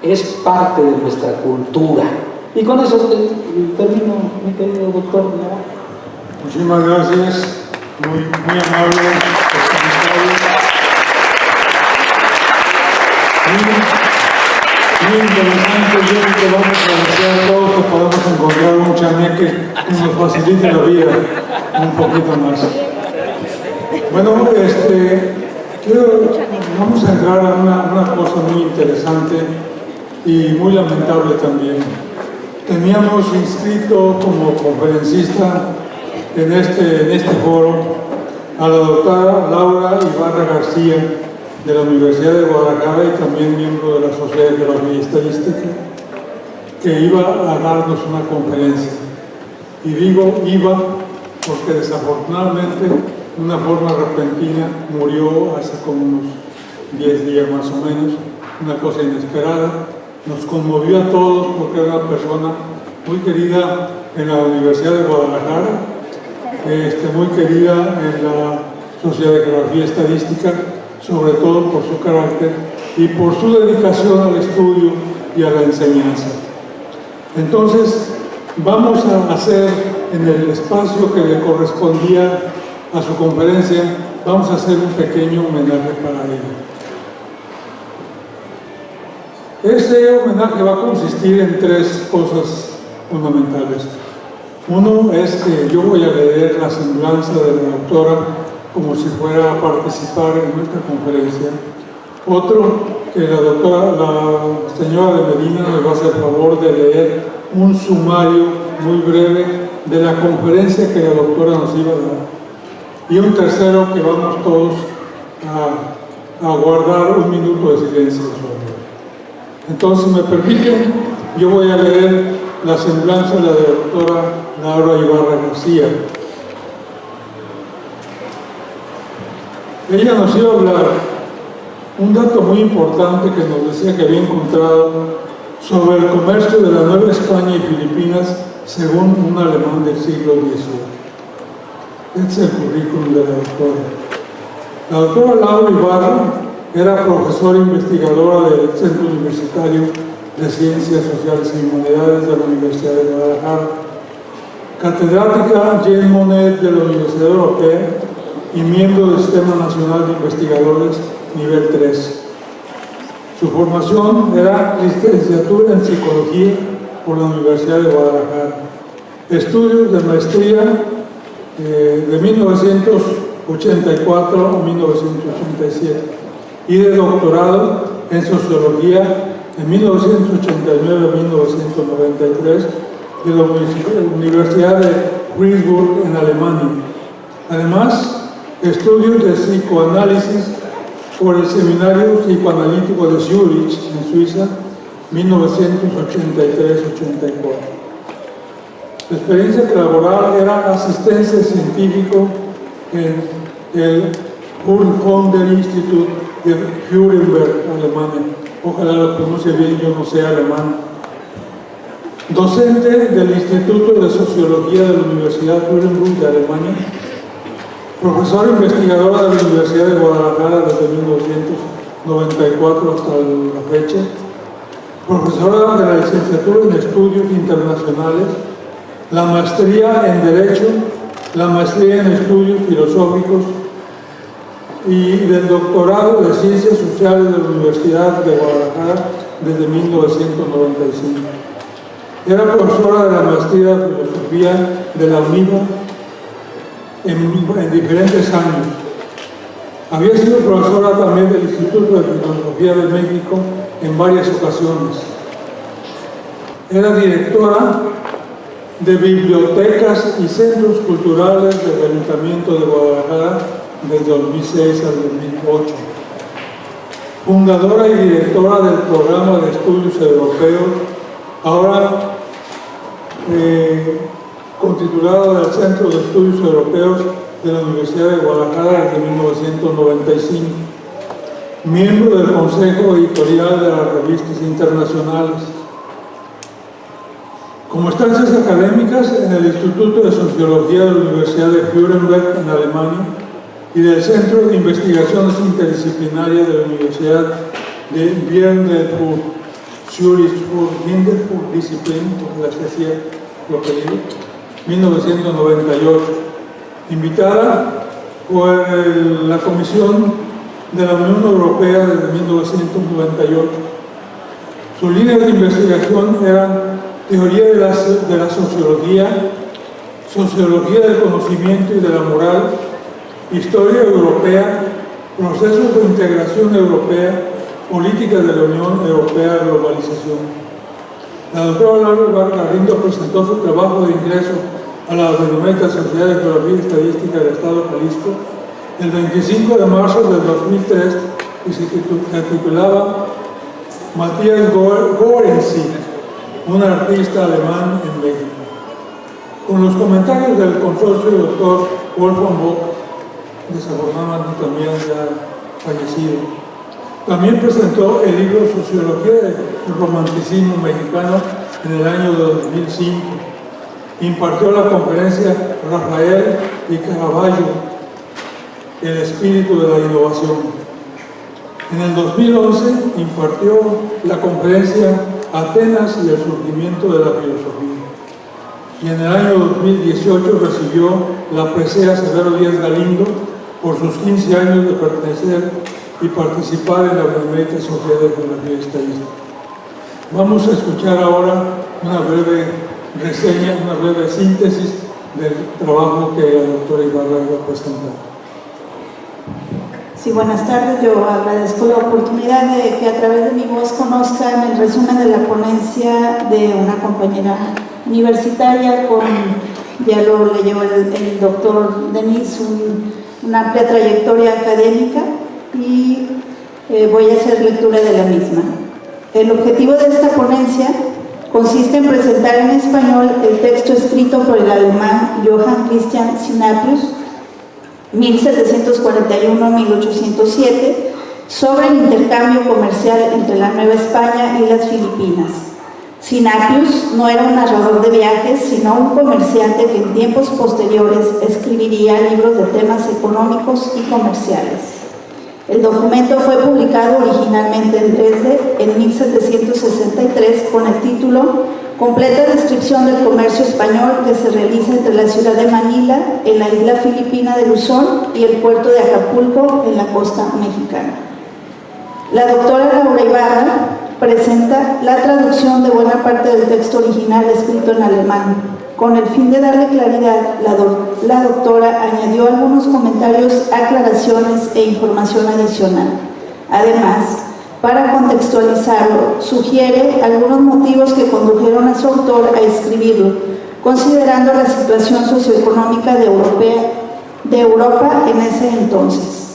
S2: es parte de nuestra cultura. Y con eso termino, mi querido doctor.
S3: Muchísimas gracias. Muy amable, muy interesante. Yo creo que vamos a desear todos que podamos encontrar un chaneque que nos facilite la vida un poquito más. Bueno, vamos a entrar a una cosa muy interesante y muy lamentable también. teníamos inscrito como conferencista en este foro a la doctora Laura Ibarra García de la Universidad de Guadalajara y también miembro de la Sociedad de Geografía y Estadística, que iba a darnos una conferencia. Y digo iba porque desafortunadamente de una forma repentina murió hace como unos 10 días más o menos, una cosa inesperada. Nos conmovió a todos porque era una persona muy querida en la Universidad de Guadalajara, muy querida en la Sociedad de Geografía y Estadística, sobre todo por su carácter y por su dedicación al estudio y a la enseñanza. Entonces, vamos a hacer en el espacio que le correspondía a su conferencia, vamos a hacer un pequeño homenaje para ella. Ese homenaje va a consistir en 3 cosas fundamentales. Uno es que yo voy a leer la semblanza de la doctora como si fuera a participar en nuestra conferencia. Otro, que la señora de Medina me va a hacer el favor de leer un sumario muy breve de la conferencia que la doctora nos iba a dar. Y un tercero, que vamos todos a guardar un minuto de silencio sobre él. Entonces, si me permiten, yo voy a leer la semblanza de la doctora Laura Ibarra García. Ella nos iba a hablar un dato muy importante que nos decía que había encontrado sobre el comercio de la Nueva España y Filipinas según un alemán del siglo XVIII. Este es el currículum de la doctora. La doctora Laura Ibarra era profesora investigadora del Centro Universitario de Ciencias Sociales y Humanidades de la Universidad de Guadalajara, catedrática Jean Monnet de la Universidad Europea y miembro del Sistema Nacional de Investigadores nivel 3. Su formación era licenciatura en Psicología por la Universidad de Guadalajara, estudios de maestría de 1984 a 1987 y de doctorado en Sociología de 1989 a 1993 de la Universidad de Würzburg en Alemania. Además, estudios de psicoanálisis por el Seminario Psicoanalítico de Zúrich, en Suiza, 1983-84. La experiencia laboral era asistencia científico en el Fraunhofer Institut de Nuremberg, Alemania. Ojalá lo pronuncie bien, yo no sé alemán. Docente del Instituto de Sociología de la Universidad Nuremberg de Alemania. Profesora investigadora de la Universidad de Guadalajara desde 1994 hasta la fecha. Profesora de la licenciatura en Estudios Internacionales, la maestría en Derecho, la maestría en Estudios Filosóficos y del doctorado de Ciencias Sociales de la Universidad de Guadalajara desde 1995. Era profesora de la maestría de Filosofía de la UNIVA en diferentes años. Había sido profesora también del Instituto de Filosofía de México en varias ocasiones. Era directora de bibliotecas y centros culturales del Ayuntamiento de Guadalajara desde 2006 al 2008. Fundadora y directora del Programa de Estudios Europeos, ahora contitulada del Centro de Estudios Europeos de la Universidad de Guadalajara desde 1995. Miembro del Consejo Editorial de las Revistas Internacionales. Como estancias académicas en el Instituto de Sociología de la Universidad de Nuremberg en Alemania y del Centro de Investigaciones Interdisciplinarias de la Universidad de Bernburg, Zurich für Interdisziplin, como las decía lo que digo, 1998. Invitada por la Comisión de la Unión Europea desde 1998. Sus líneas de investigación eran teoría de la sociología, sociología del conocimiento y de la moral, historia europea, procesos de integración europea, políticas de la Unión Europea, globalización. La doctora Laura Ibarra Galindo presentó su trabajo de ingreso a la Benemérita Sociedad de Geografía y Estadística del Estado de Jalisco el 25 de marzo del 2003 y se titulaba Matthias Gorenzi, un artista alemán en México. Con los comentarios del consorcio doctor Wolfgang Bock, desafortunadamente también ya fallecido, también presentó el libro Sociología del Romanticismo Mexicano en el año 2005. Impartió la conferencia Rafael y Caravaggio, el espíritu de la innovación. En el 2011 impartió la conferencia Atenas y el surgimiento de la filosofía. Y en el año 2018 recibió la presea Severo Díaz Galindo por sus 15 años de pertenecer y participar en la Benemérita Sociedad de Geografía y Estadística. Vamos a escuchar ahora una breve reseña, una breve síntesis del trabajo que la doctora Ibarra va a presentar.
S10: Sí, buenas tardes. Yo agradezco la oportunidad de que a través de mi voz conozcan el resumen de la ponencia de una compañera universitaria ya lo leyó el doctor Denis, una amplia trayectoria académica y voy a hacer lectura de la misma. El objetivo de esta ponencia consiste en presentar en español el texto escrito por el alemán Johann Christian Sinapius, 1741-1807, sobre el intercambio comercial entre la Nueva España y las Filipinas. Sinapius no era un narrador de viajes, sino un comerciante que en tiempos posteriores escribiría libros de temas económicos y comerciales. El documento fue publicado originalmente en Dresde en 1763 con el título Completa descripción del comercio español que se realiza entre la ciudad de Manila, en la isla filipina de Luzón y el puerto de Acapulco, en la costa mexicana. La doctora Laura Ibarra presenta la traducción de buena parte del texto original escrito en alemán. Con el fin de darle claridad, la doctora añadió algunos comentarios, aclaraciones e información adicional. Además, para contextualizarlo, sugiere algunos motivos que condujeron a su autor a escribirlo, considerando la situación socioeconómica de Europa en ese entonces.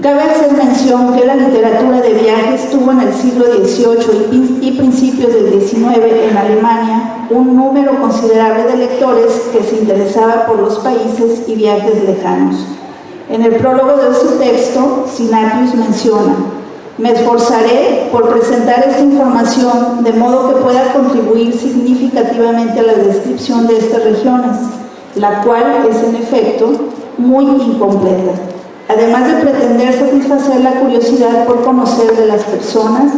S10: Cabe hacer mención que la literatura de viajes tuvo en el siglo XVIII y principios del XIX en Alemania un número considerable de lectores que se interesaba por los países y viajes lejanos. En el prólogo de su texto, Sinapius menciona: me esforzaré por presentar esta información de modo que pueda contribuir significativamente a la descripción de estas regiones, la cual es en efecto muy incompleta, además de pretender satisfacer la curiosidad por conocer de las personas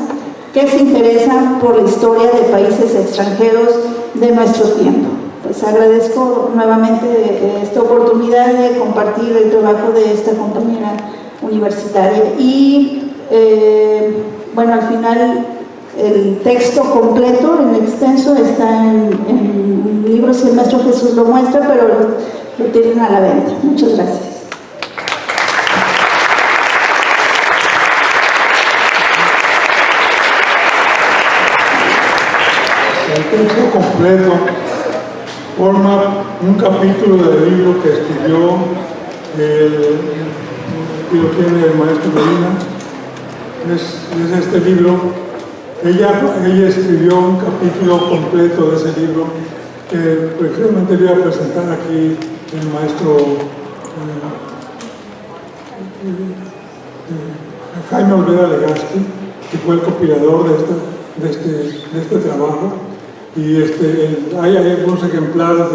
S10: que se interesan por la historia de países extranjeros de nuestro tiempo. Pues agradezco nuevamente esta oportunidad de compartir el trabajo de esta compañera universitaria y bueno, al final el texto completo, en extenso, está en el libro Si el Maestro Jesús lo muestra, pero lo tienen a la venta. Muchas gracias.
S3: El texto completo forma un capítulo del libro que escribió lo tiene el maestro Medina. Es este libro. Ella escribió un capítulo completo de ese libro que precisamente le iba a presentar aquí el maestro Jaime Olvera Legazpi, que fue el compilador de este trabajo. Y hay algunos ejemplares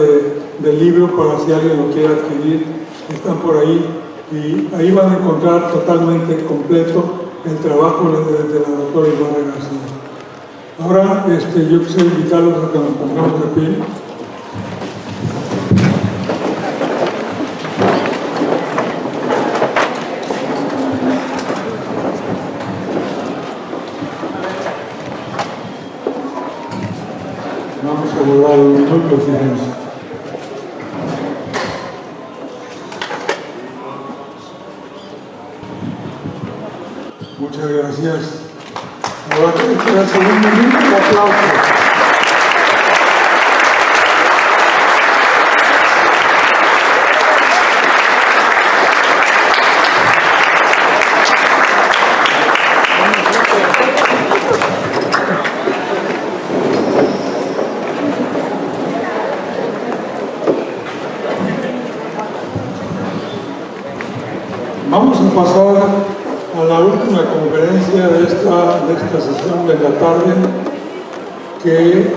S3: del libro para si alguien lo quiere adquirir, están por ahí, y ahí van a encontrar totalmente completo el trabajo de la doctora Ibarra García. Ahora yo quisiera invitarlos a que nos pongamos de pie. Vamos a guardar un minuto de silencio. Muchas gracias. Ahora tenemos que hacer un minuto de aplauso. Vamos a pasar a la última conferencia de esta sesión de la tarde, que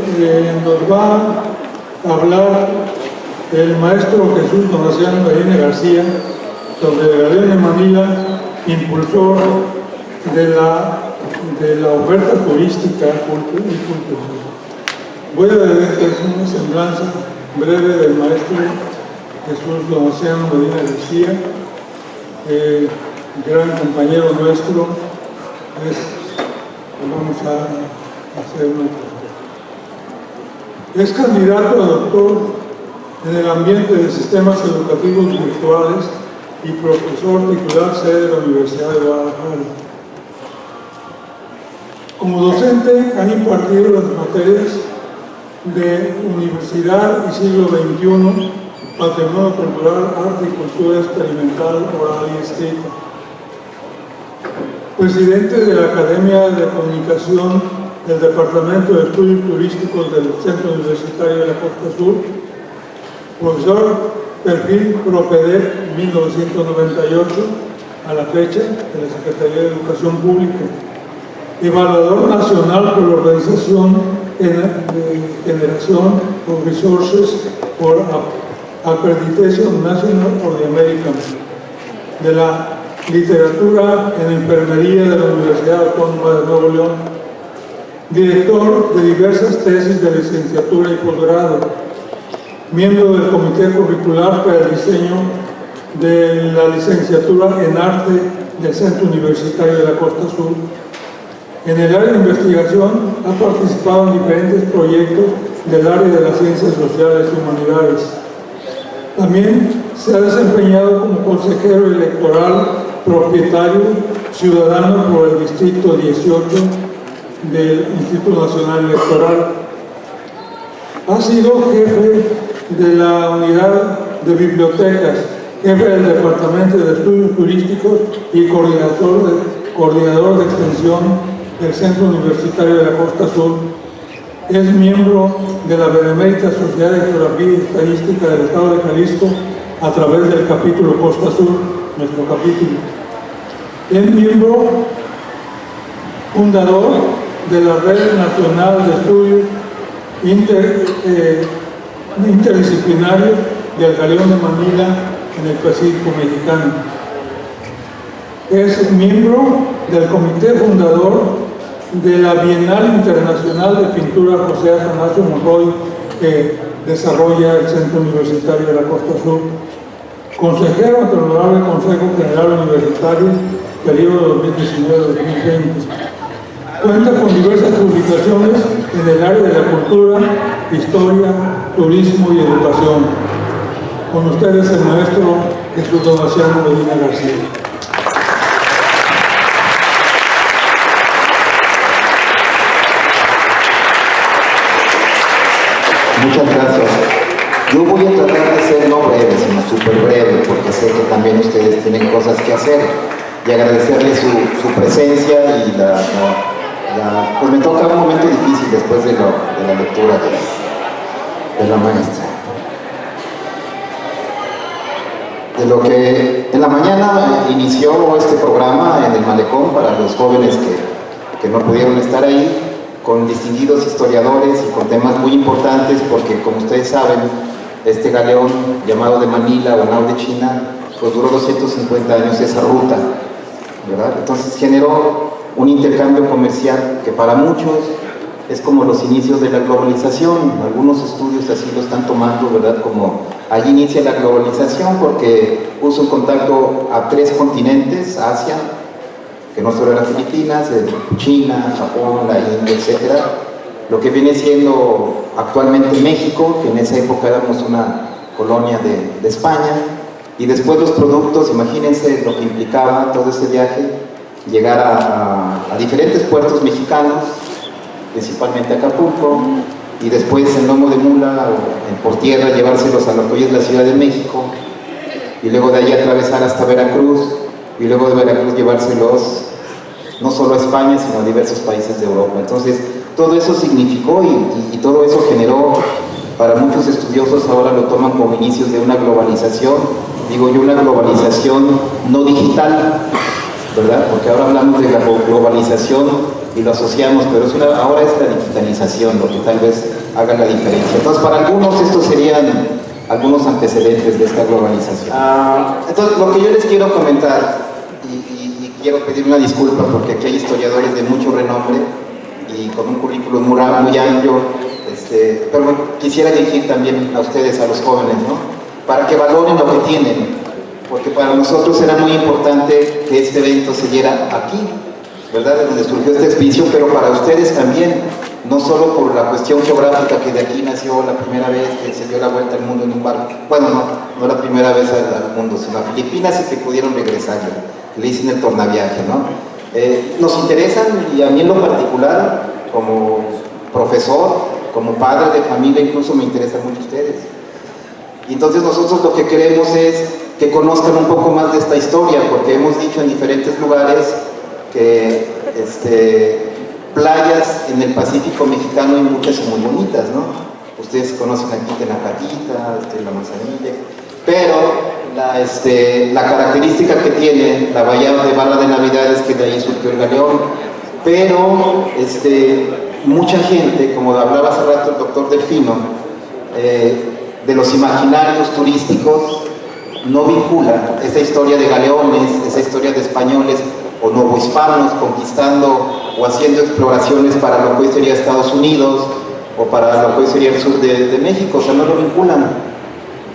S3: nos va a hablar el maestro Jesús Donaciano Medina García sobre el Galeón de Manila, impulsor de la oferta turística y cultural. Voy a leerles una semblanza breve del maestro Jesús Donaciano Medina García, gran compañero nuestro. Vamos a hacer una pregunta. Es candidato a doctor en el ambiente de sistemas educativos virtuales y profesor titular sede de la Universidad de Guadalajara. Como docente ha impartido las materias de Universidad y Siglo XXI, Patrimonio Cultural, Arte y Cultura Experimental, Oral y Escrita. Presidente de la Academia de Comunicación del Departamento de Estudios Turísticos del Centro Universitario de la Costa Sur, profesor perfil PROPEDEC 1998 a la fecha de la Secretaría de Educación Pública, evaluador nacional por la organización Generation of Resources for Accreditation National for the American, de la literatura en enfermería de la Universidad Autónoma de Nuevo León, director de diversas tesis de licenciatura y posgrado, miembro del Comité Curricular para el diseño de la licenciatura en arte del Centro Universitario de la Costa Sur. En el área de investigación ha participado en diferentes proyectos del área de las ciencias sociales y humanidades. También se ha desempeñado como consejero electoral propietario ciudadano por el Distrito 18 del Instituto Nacional Electoral. Ha sido jefe de la unidad de bibliotecas, jefe del Departamento de Estudios Turísticos y coordinador de extensión del Centro Universitario de la Costa Sur. Es miembro de la Benemérita Sociedad de Geografía y Estadística del Estado de Jalisco a través del capítulo Costa Sur, nuestro capítulo. Es miembro fundador de la Red Nacional de Estudios Interdisciplinarios del Galeón de Manila en el Pacífico Mexicano. Es miembro del comité fundador de la Bienal Internacional de Pintura José Atanasio Monroy, que desarrolla el Centro Universitario de la Costa Sur. Consejero ante el Honorable Consejo General Universitario, periodo 2019-2020. Cuenta con diversas publicaciones en el área de la cultura, historia, turismo y educación. Con ustedes el maestro Jesús Donaciano Medina García.
S1: Muchas gracias. Yo voy a tratar de ser no breve, sino súper breve, porque sé que también ustedes tienen cosas que hacer, y agradecerles su presencia y pues me toca un momento difícil después de la lectura de la maestra. De lo que en la mañana inició este programa en el Malecón para los jóvenes que no pudieron estar ahí, con distinguidos historiadores y con temas muy importantes, porque como ustedes saben, este galeón llamado de Manila o Nao de China, pues duró 250 años esa ruta, ¿verdad? Entonces generó un intercambio comercial que para muchos es como los inicios de la globalización. Algunos estudios así lo están tomando, ¿verdad? Como allí inicia la globalización porque puso en contacto a 3 continentes, Asia, que no solo eran Filipinas, China, Japón, la India, etc. Lo que viene siendo actualmente México, que en esa época éramos una colonia de España, y después los productos, imagínense lo que implicaba todo ese viaje, llegar a diferentes puertos mexicanos, principalmente Acapulco, y después en lomo de mula o por tierra llevárselos a lo que hoy es la Ciudad de México, y luego de ahí atravesar hasta Veracruz, y luego de Veracruz llevárselos no solo a España, sino a diversos países de Europa. Entonces, todo eso significó y todo eso generó, para muchos estudiosos ahora lo toman como inicios de una globalización digo yo, una globalización no digital, ¿verdad? Porque ahora hablamos de la globalización y lo asociamos, pero ahora es la digitalización lo que tal vez haga la diferencia. Entonces, para algunos estos serían algunos antecedentes de esta globalización. Entonces, lo que yo les quiero comentar, y quiero pedir una disculpa porque aquí hay historiadores de mucho renombre y con un currículum muy amplio, pero bueno, quisiera dirigir también a ustedes, a los jóvenes, ¿no? Para que valoren lo que tienen, porque para nosotros era muy importante que este evento se diera aquí, ¿verdad? De donde surgió esta expedición, pero para ustedes también, no solo por la cuestión geográfica que de aquí nació la primera vez que se dio la vuelta al mundo en un barco, bueno, no la primera vez al mundo, sino a Filipinas y que pudieron regresar, le dicen el tornaviaje, ¿no? Nos interesan, y a mí en lo particular, como profesor, como padre de familia, incluso me interesan mucho ustedes. Y entonces nosotros lo que queremos es que conozcan un poco más de esta historia, porque hemos dicho en diferentes lugares que playas en el Pacífico mexicano hay muchas y muy bonitas, ¿no? Ustedes conocen aquí Tenacatita, la Manzanilla, pero la característica que tiene la bahía de Barra de Navidad es que de ahí surgió el galeón, pero mucha gente, como hablaba hace rato el doctor Delfino, de los imaginarios turísticos, no vincula esa historia de galeones, esa historia de españoles o novohispanos conquistando o haciendo exploraciones para lo que hoy sería Estados Unidos o para lo que hoy sería el sur de México, o sea, no lo vinculan,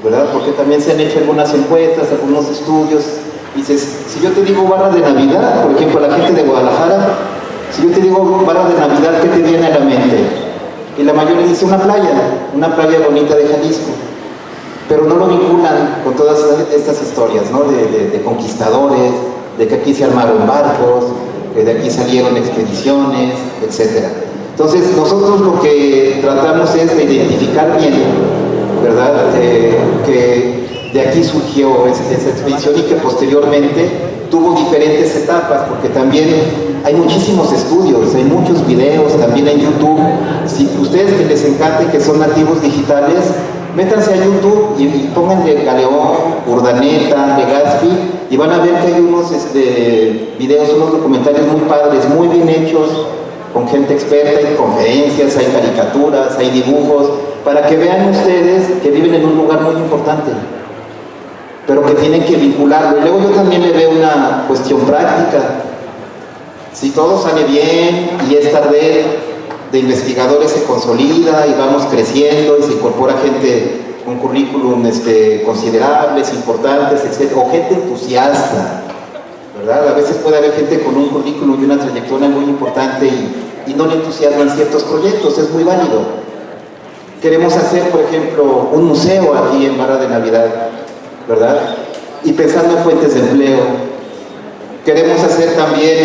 S1: ¿verdad? Porque también se han hecho algunas encuestas, algunos estudios. Dices, si yo te digo Barra de Navidad, por ejemplo, la gente de Guadalajara, si yo te digo Barra de Navidad, ¿qué te viene a la mente? Y la mayoría dice una playa bonita de Jalisco, pero no lo vinculan con todas estas historias, ¿no? De conquistadores, de que aquí se armaron barcos, que de aquí salieron expediciones, etc. Entonces, nosotros lo que tratamos es de identificar bien, ¿verdad? Que de aquí surgió esa expedición y que posteriormente tuvo diferentes etapas, porque también hay muchísimos estudios, hay muchos videos también en YouTube. Si ustedes que les encante, que son nativos digitales, métanse a YouTube y pónganle Galeón, Urdaneta, Legazpi, y van a ver que hay unos videos, unos documentales muy padres, muy bien hechos, con gente experta, hay conferencias, hay caricaturas, hay dibujos, para que vean ustedes que viven en un lugar muy importante, pero que tienen que vincularlo. Y luego yo también le veo una cuestión práctica. Si todo sale bien y esta red de investigadores se consolida y vamos creciendo y se incorpora gente con currículum considerables, importantes, etc., o gente entusiasta, ¿verdad? A veces puede haber gente con un currículum y una trayectoria muy importante y no le entusiasman ciertos proyectos, es muy válido. Queremos hacer, por ejemplo, un museo aquí en Barra de Navidad, ¿verdad? Y pensando en fuentes de empleo. Queremos hacer también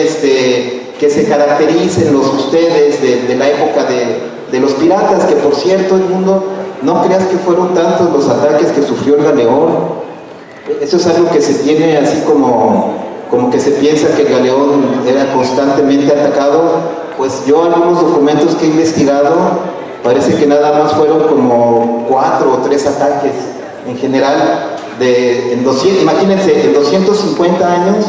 S1: que se caractericen ustedes de la época de los piratas, que por cierto, el mundo, no creas que fueron tantos los ataques que sufrió el galeón. Eso es algo que se tiene así como que se piensa que el galeón era constantemente atacado. Pues yo algunos documentos que he investigado, parece que nada más fueron como 4 o 3 ataques en general. Imagínense, en 250 años,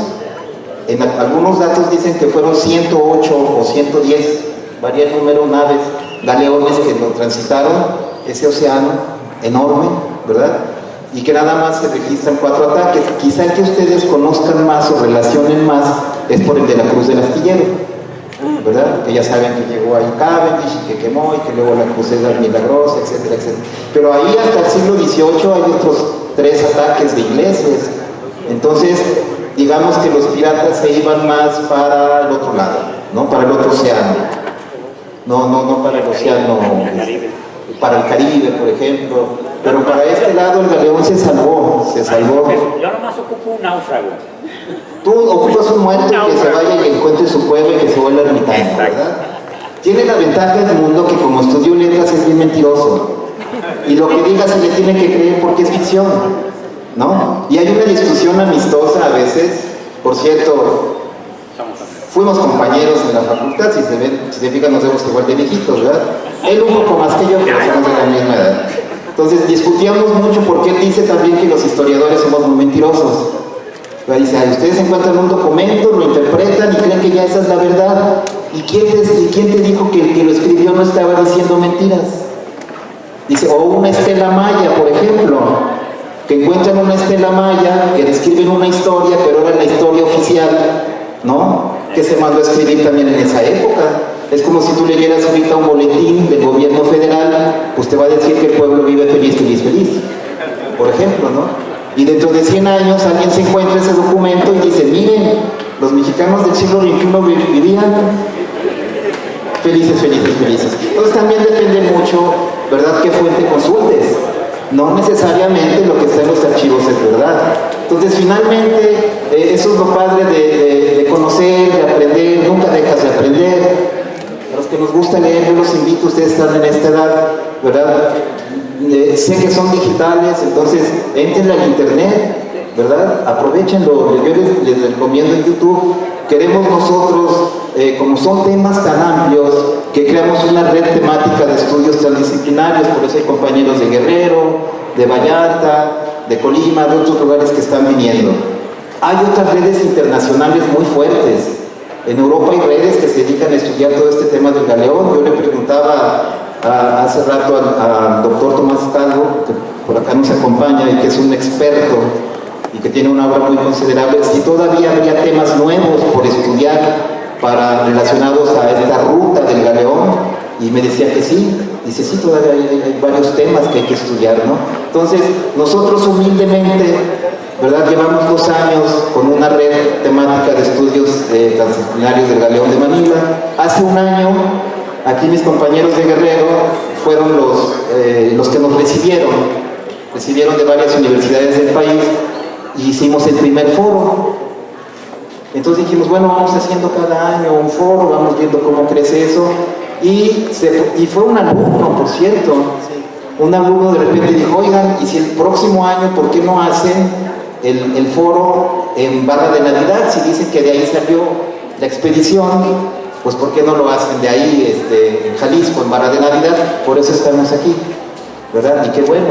S1: en algunos datos dicen que fueron 108 o 110, varía el número, naves, galeones que lo transitaron, ese océano enorme, ¿verdad? Y que nada más se registran 4 ataques. Quizá el que ustedes conozcan más o relacionen más es por el de la Cruz del Astillero, ¿verdad? Que ya saben que llegó ahí Cavendish y que quemó y que luego la Cruz era milagrosa, etcétera, etcétera. Pero ahí hasta el siglo XVIII hay otros 3 ataques de ingleses. Entonces, digamos que los piratas se iban más para el otro lado, ¿no? Para el otro océano. No para el océano, para el Caribe, por ejemplo. Pero para este lado el galeón se salvó.
S6: Yo nomás ocupo un náufrago.
S1: Tú ocupas un muerto que se vaya y encuentre su pueblo y que se vuelva ermitaño, ¿verdad? Tiene la ventaja del mundo que como estudió letras es bien mentiroso. Y lo que diga se le tiene que creer porque es ficción, ¿no? Y hay una discusión amistosa a veces. Por cierto, fuimos compañeros en la facultad, si se fijan nos vemos igual de viejitos, ¿verdad? Él un poco más que yo, pero somos de la misma edad. Entonces discutíamos mucho porque él dice también que los historiadores somos muy mentirosos. Dice, ustedes encuentran un documento, lo interpretan y creen que ya esa es la verdad. ¿Y quién te dijo que el que lo escribió no estaba diciendo mentiras? Dice, o una estela maya, por ejemplo, que encuentran una estela maya, que describen una historia, pero era la historia oficial, ¿no? Que se mandó a escribir también en esa época. Es como si tú leyeras ahorita un boletín del gobierno federal, pues te va a decir que el pueblo vive feliz, feliz, feliz, por ejemplo, ¿no? Y dentro de 100 años alguien se encuentra ese documento y dice, miren, los mexicanos del siglo XXI vivían felices, felices, felices. Entonces también depende mucho, ¿verdad?, qué fuente consultes. No necesariamente lo que está en los archivos es verdad. Entonces finalmente, eso es lo padre de conocer, de aprender, nunca dejas de aprender. A los que nos gusta leer, yo los invito, ustedes están en esta edad, ¿verdad? Sé que son digitales, entonces entren al internet, ¿verdad? Aprovechenlo, yo les recomiendo en YouTube. Queremos nosotros, como son temas tan amplios, que creamos una red temática de estudios transdisciplinarios, por eso hay compañeros de Guerrero, de Vallarta, de Colima, de otros lugares que están viniendo. Hay otras redes internacionales muy fuertes. En Europa hay redes que se dedican a estudiar todo este tema del galeón. Yo le preguntaba hace rato al doctor Tomás Calvo, que por acá nos acompaña y que es un experto y que tiene una obra muy considerable, si todavía habría temas nuevos por estudiar relacionados a esta ruta del galeón, y me decía que sí. Dice, sí, todavía hay varios temas que hay que estudiar, ¿no? Entonces, nosotros humildemente, ¿verdad?, llevamos 2 años con una red temática de estudios transdisciplinarios del Galeón de Manila. Hace 1 año, aquí mis compañeros de Guerrero fueron los que nos recibieron de varias universidades del país, y hicimos el primer foro. Entonces dijimos, bueno, vamos haciendo cada año un foro, vamos viendo cómo crece eso. Y fue un alumno, por cierto, un alumno de repente dijo, oigan, y si el próximo año, ¿por qué no hacen el foro en Barra de Navidad? Si dicen que de ahí salió la expedición, pues ¿por qué no lo hacen de ahí, en Jalisco, en Barra de Navidad? Por eso estamos aquí, ¿verdad? Y qué bueno,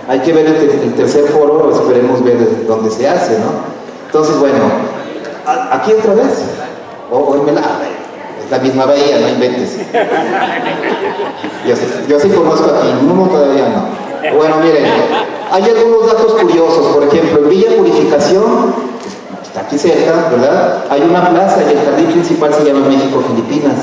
S1: hay que ver el tercer foro, esperemos ver dónde se hace, ¿no? Entonces, bueno, aquí otra vez, o en Melá. La misma bahía, no inventes. Yo sí conozco aquí, uno todavía no. Bueno, miren, hay algunos datos curiosos. Por ejemplo, en Villa Purificación, está aquí cerca, ¿verdad? Hay una plaza y el jardín principal se llama México Filipinas.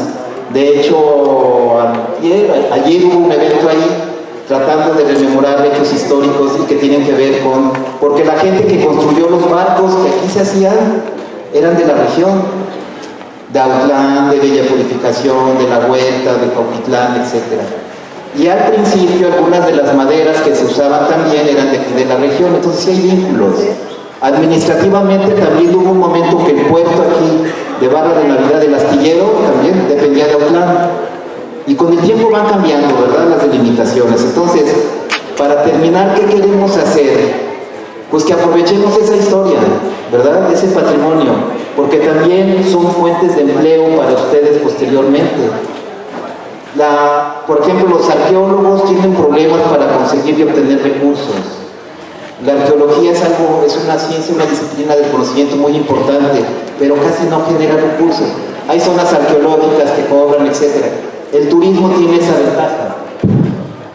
S1: De hecho, ayer hubo un evento ahí tratando de rememorar hechos históricos y que tienen que ver con... Porque la gente que construyó los barcos que aquí se hacían eran de la región. De Autlán, de Villa Purificación, de La Huerta, de Cauquitlán, etc. Y al principio algunas de las maderas que se usaban también eran de la región, entonces sí hay vínculos. Administrativamente también hubo un momento que el puerto aquí de Barra de Navidad del Astillero también dependía de Autlán. Y con el tiempo van cambiando, ¿verdad?, las delimitaciones. Entonces, para terminar, ¿qué queremos hacer? Pues que aprovechemos esa historia, ¿verdad?, ese patrimonio, porque también son fuentes de empleo para ustedes posteriormente. Por ejemplo, los arqueólogos tienen problemas para conseguir y obtener recursos. La arqueología es una ciencia, una disciplina del conocimiento muy importante, pero casi no genera recursos. Hay zonas arqueológicas que cobran, etc. El turismo tiene esa ventaja.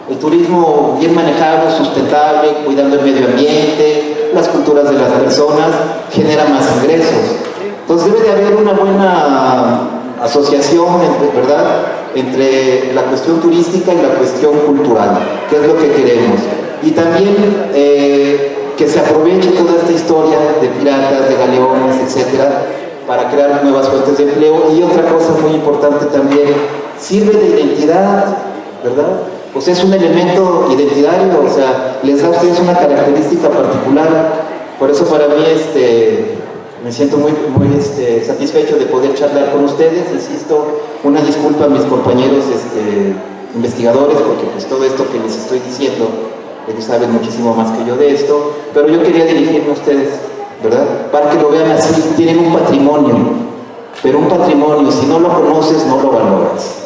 S1: El turismo bien manejado, sustentable, cuidando el medio ambiente, las culturas de las personas, genera más ingresos. Entonces debe de haber una buena asociación, ¿verdad?, entre la cuestión turística y la cuestión cultural, que es lo que queremos. Y también que se aproveche toda esta historia de piratas, de galeones, etcétera, para crear nuevas fuentes de empleo. Y otra cosa muy importante también, sirve de identidad, ¿verdad? Pues es un elemento identitario, o sea, les da a ustedes una característica particular. Por eso para mí me siento muy satisfecho de poder charlar con ustedes. Insisto, una disculpa a mis compañeros investigadores, porque pues todo esto que les estoy diciendo, ellos saben muchísimo más que yo de esto, pero yo quería dirigirme a ustedes, ¿verdad?, para que lo vean así. Tienen un patrimonio, pero un patrimonio, si no lo conoces, no lo valoras.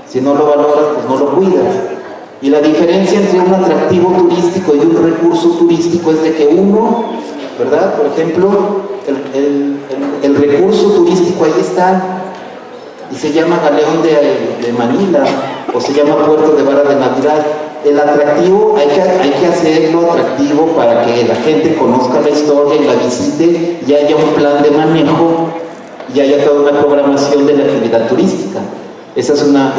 S1: Si no lo valoras, pues no lo cuidas. Y la diferencia entre un atractivo turístico y un recurso turístico es de que uno, ¿verdad? Por ejemplo, el recurso turístico ahí está y se llama Galeón de Manila o se llama Puerto de Vara de Navidad. El atractivo hay que hacerlo atractivo para que la gente conozca la historia y la visite y haya un plan de manejo y haya toda una programación de la actividad turística. Esa es una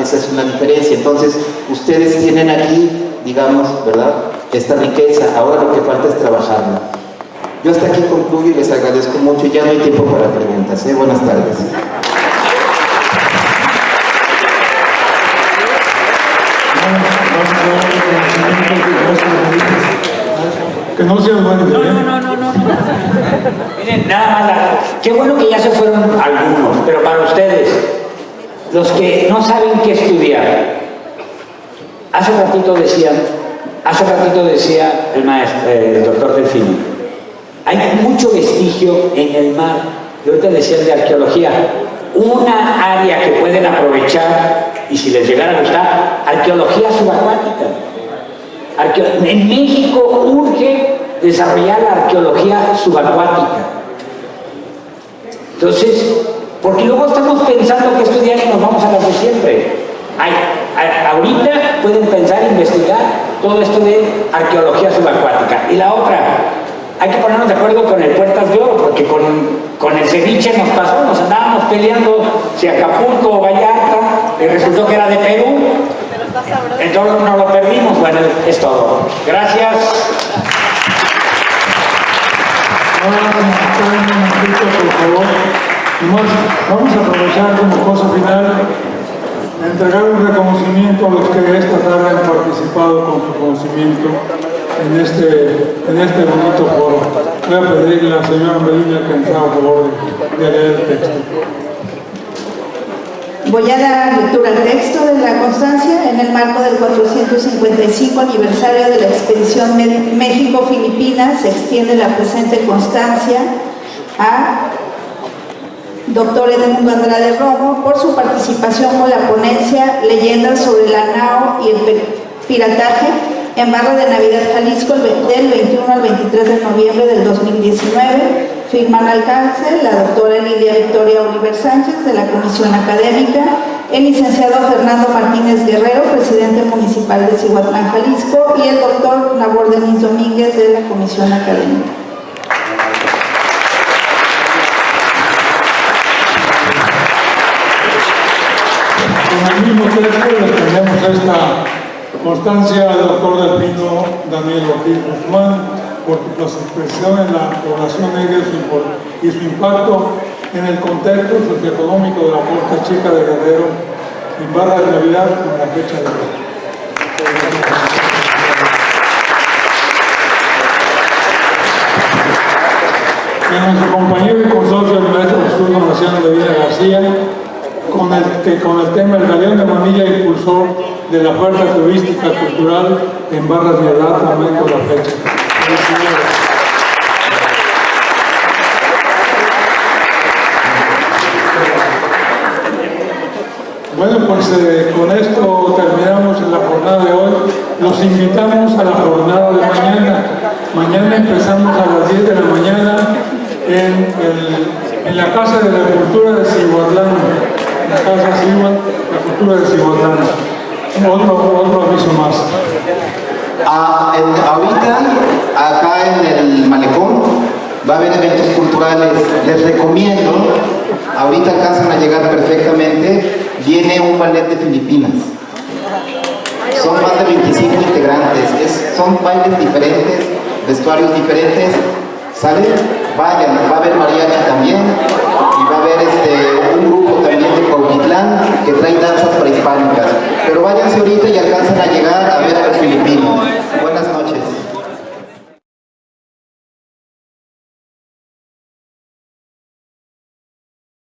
S1: diferencia. Entonces, ustedes tienen aquí, digamos, ¿verdad?, esta riqueza. Ahora lo que falta es trabajarla. Yo hasta aquí concluyo y les agradezco mucho. Ya no hay tiempo para preguntas. Buenas tardes.
S3: Que no sea bueno.
S6: No. Miren, nada más, qué bueno que ya se fueron algunos, pero para ustedes, los que no saben qué estudiar, hace ratito decía el maestro, el doctor Delfino, hay mucho vestigio en el mar. Yo ahorita decía de arqueología, una área que pueden aprovechar, y si les llegara a gustar, arqueología subacuática. En México urge desarrollar la arqueología subacuática. Entonces, porque luego estamos pensando que estudiar y nos vamos a las de siempre. Ahorita pueden pensar, investigar todo esto de arqueología subacuática. Y la otra, hay que ponernos de acuerdo con el Puertas de Oro, porque con el ceviche nos pasó, nos andábamos peleando si Acapulco o Vallarta, y resultó que era de Perú. Entonces no lo perdimos. Bueno, es todo. Gracias.
S3: Por favor. Vamos a aprovechar como cosa final entregar un reconocimiento a los que esta tarde han participado con su conocimiento en este bonito foro. Voy a pedirle a la señora Melina que nos haga favor de leer el texto.
S10: Voy a dar lectura al texto de la constancia en el marco del 455 aniversario de la expedición México-Filipinas. Se extiende la presente constancia a Dr. Edmundo Andrade Romo por su participación con la ponencia Leyendas sobre la nao y el pirataje en Barra de Navidad, Jalisco, del 21 al 23 de noviembre del 2019. Firman alcance la doctora Lidia Victoria Oliver Sánchez, de la Comisión Académica, el licenciado Fernando Martínez Guerrero, presidente municipal de Cihuatlán, Jalisco, y el doctor Nabor Denis Domínguez, de la Comisión Académica.
S3: Con el mismo texto le tenemos esta constancia al doctor Delfino Daniel Ortiz Guzmán por su expresión en la población negra y su impacto en el contexto socioeconómico de la Puerta Chica de Guerrero en Barra de Navidad con la fecha de hoy. Que nuestro compañero y consorcio, el maestro Jesús Donaciano de Vida García, con el tema El Galeón de Manila, impulsor de la oferta turística cultural en Barras de Navidad, también con la fecha. Bueno, pues con esto terminamos la jornada de hoy. Los invitamos a la jornada de mañana. Mañana empezamos a las 10 de la mañana en la Casa de la Cultura de Cihuatlán. La Casa Cihuatlán, la Cultura de Cihuatlán. Otro aviso más.
S1: Ahorita, acá en el Malecón, va a haber eventos culturales. Les recomiendo, ahorita alcanzan a llegar perfectamente, viene un ballet de Filipinas. Son más de 25 integrantes, son bailes diferentes, vestuarios diferentes. ¿Sale? Vayan, va a haber mariachi también.